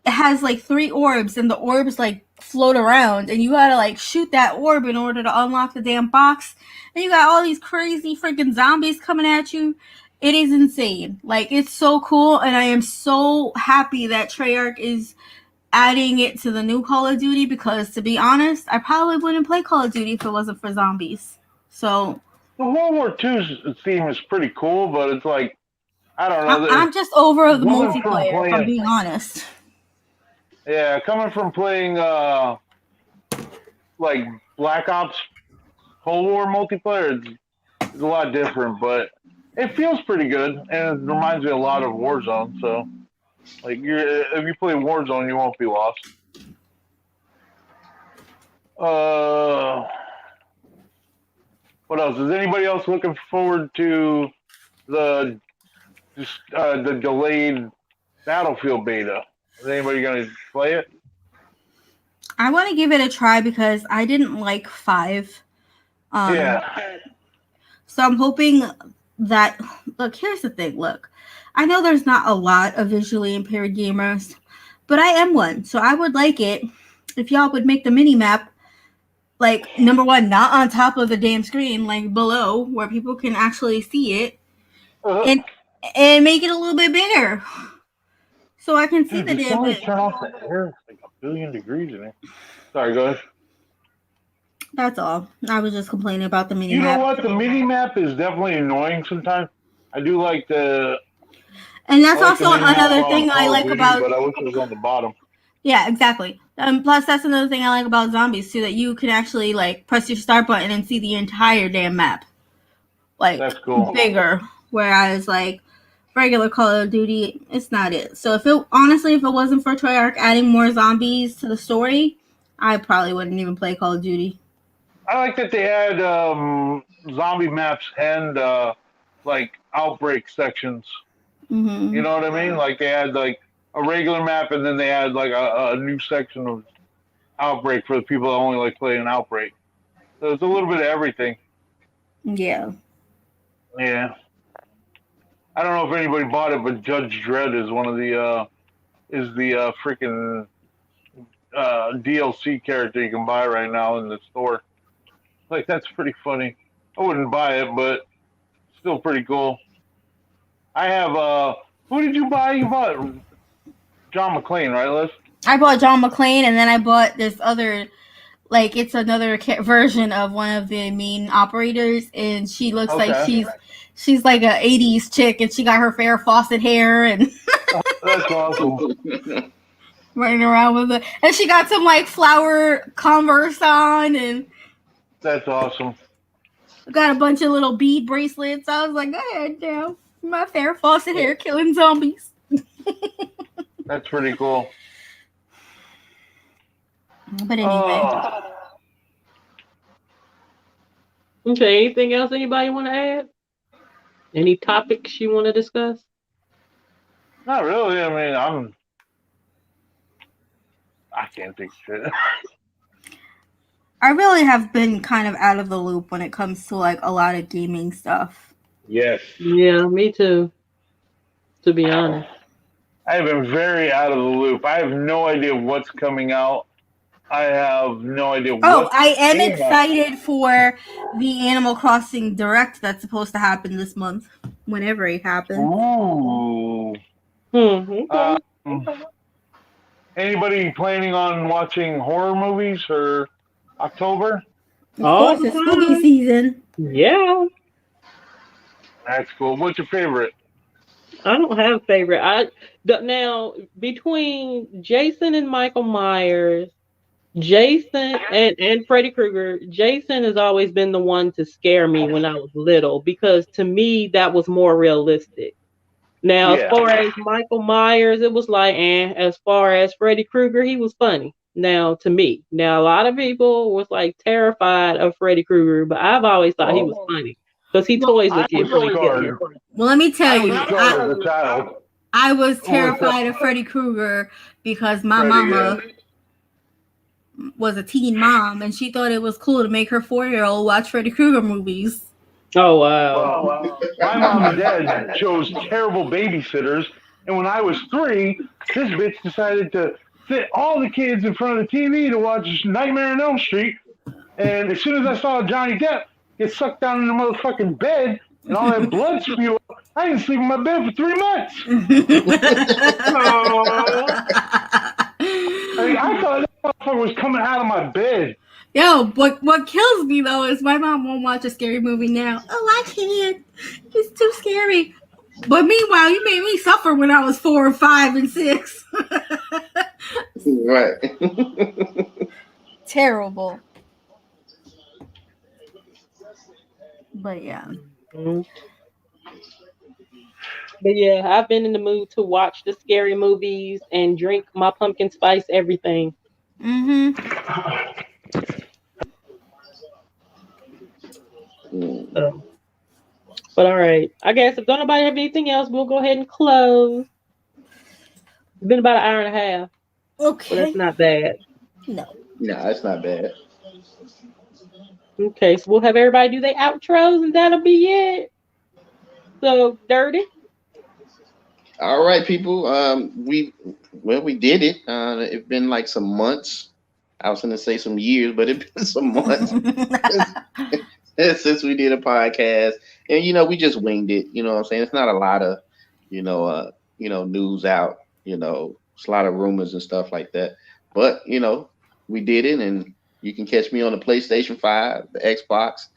it has like 3 orbs, and the orbs like float around, and you gotta like shoot that orb in order to unlock the damn box. And you got all these crazy freaking zombies coming at you. It is insane. Like, it's so cool, and I am so happy that Treyarch is adding it to the new Call of Duty, because to be honest, I probably wouldn't play Call of Duty if it wasn't for zombies. So the World War II's theme is pretty cool, but it's like, I don't know. I'm just over the coming from multiplayer, if I'm playing- being honest. Yeah, coming from playing like Black Ops Cold War multiplayer, it's a lot different, but it feels pretty good, and it reminds me a lot of Warzone. So, like, if you play Warzone, you won't be lost. What else? Is anybody else looking forward to the delayed Battlefield beta? Is anybody going to play it? I want to give it a try because I didn't like 5. Yeah. So I'm hoping that, look, here's the thing. Look, I know there's not a lot of visually impaired gamers, but I am one. So I would like it if y'all would make the mini map, like, number one, not on top of the damn screen, like below, where people can actually see it, and make it a little bit bigger, so I can see the damn Somebody thing. turn off the air. It's like 1,000,000,000 degrees in there. Sorry, go ahead. That's all. I was just complaining about the mini You map. know what? The mini map is definitely annoying sometimes. I do like the. And that's I like the also mini map another on thing I Call of like Duty, about. But I wish it was on the bottom. Yeah, exactly. Plus, that's another thing I like about zombies too, that you can actually like press your start button and see the entire damn map, like, That's cool. bigger. Whereas like regular Call of Duty, it's not it. So if it wasn't for Treyarch adding more zombies to the story, I probably wouldn't even play Call of Duty. I like that they had zombie maps and like outbreak sections. Mm-hmm. You know what I mean? Like they had like a regular map, and then they had like a new section of outbreak for the people that only like playing outbreak. So it's a little bit of everything. Yeah. Yeah. I don't know if anybody bought it, but Judge Dredd is one of the freaking DLC character you can buy right now in the store. Like, that's pretty funny. I wouldn't buy it, but still pretty cool. I have who did you buy? You bought John McClane, right, Liz? I bought John McClane, and then I bought this other, like, it's another version of one of the main operators, and she looks like she's like a 80s chick, and she got her Farrah Fawcett hair, and That's awesome. running around with it, and she got some like flower Converse on, and That's awesome. got a bunch of little bead bracelets. I was like, go ahead now, my Farrah Fawcett hair killing zombies. That's pretty cool. But anyway. Okay, anything else anybody want to add? Any topics you want to discuss? Not really. I mean, I can't think shit. I really have been kind of out of the loop when it comes to like a lot of gaming stuff. Yes. Yeah, me too. To be honest. I have been very out of the loop. I have no idea what's coming out. I have no idea what. Oh, I am excited for the Animal Crossing Direct that's supposed to happen this month, whenever it happens. Ooh. Okay. Anybody planning on watching horror movies for October? Of course, it's spooky season. Yeah. That's cool. What's your favorite? I don't have a favorite. Now, between Jason and Michael Myers, Jason and Freddy Krueger, Jason has always been the one to scare me when I was little, because to me that was more realistic. Now, as far as Michael Myers, it was like, as far as Freddy Krueger, he was funny. Now, to me. Now, a lot of people was like terrified of Freddy Krueger, but I've always thought he was funny because he toys with you. Well, let me tell you, child. I was terrified of Freddy Krueger because my mama was a teen mom, and she thought it was cool to make her 4-year-old watch Freddy Krueger movies. Oh, wow. My mom and dad chose terrible babysitters, and when I was 3, this bitch decided to sit all the kids in front of the TV to watch Nightmare on Elm Street. And as soon as I saw Johnny Depp get sucked down in the motherfucking bed and all that blood spew up, I didn't sleep in my bed for 3 months. Oh, I mean, I thought that motherfucker was coming out of my bed. Yo, what kills me though is my mom won't watch a scary movie now. Oh, I can't. It's too scary. But meanwhile, you made me suffer when I was 4 and 5 and 6. Right. Terrible. But yeah. mm. But yeah, I've been in the mood to watch the scary movies and drink my pumpkin spice everything. Mm-hmm. So, but all right, I guess if don't nobody have anything else, we'll go ahead and close. It's been about an hour and a half, so Okay. that's not bad. No. Nah, it's not bad. Okay, so we'll have everybody do their outros, and that'll be it. So, Dirty. All right, people. We did it. It's been like some months. I was gonna say some years, but it's been some months since we did a podcast, and we just winged it. You know what I'm saying? It's not a lot of news out. It's a lot of rumors and stuff like that. But we did it, and you can catch me on the PlayStation 5, the Xbox,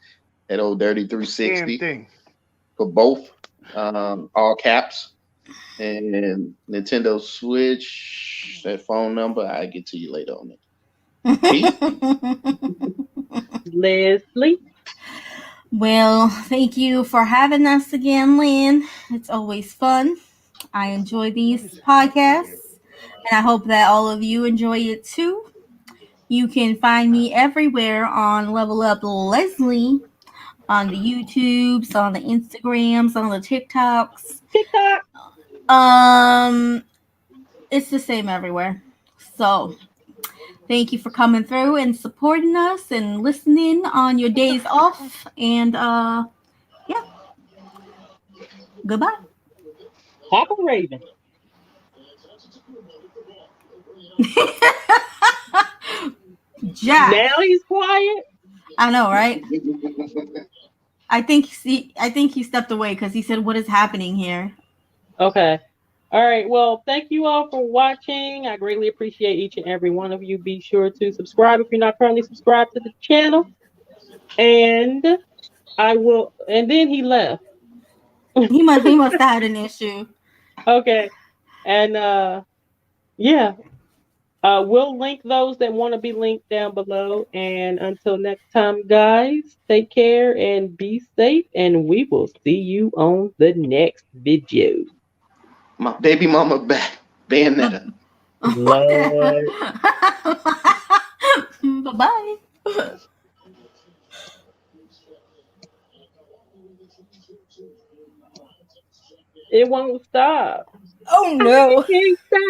at Old Dirty Damn 360 thing. for both, all caps, and Nintendo Switch. That phone number, I get to you later on it. Peace. Leslie. Well, thank you for having us again, Lynn. It's always fun. I enjoy these podcasts, and I hope that all of you enjoy it too. You can find me everywhere on Level Up Leslie, on the YouTubes, on the Instagrams, on the TikToks. TikTok. It's the same everywhere. So thank you for coming through and supporting us and listening on your days off. And yeah. Goodbye. Papa Raven. Jack. Now he's quiet. I know, right? I think he stepped away because he said, "What is happening here?" Okay. All right. Well, thank you all for watching. I greatly appreciate each and every one of you. Be sure to subscribe if you're not currently subscribed to the channel. And I will. And then he left. He must have had an issue. Okay. And yeah. We'll link those that want to be linked down below. And until next time, guys, take care and be safe. And we will see you on the next video. My baby mama back. Bayonetta. Lord. Bye-bye. It won't stop. Oh no. It can't stop.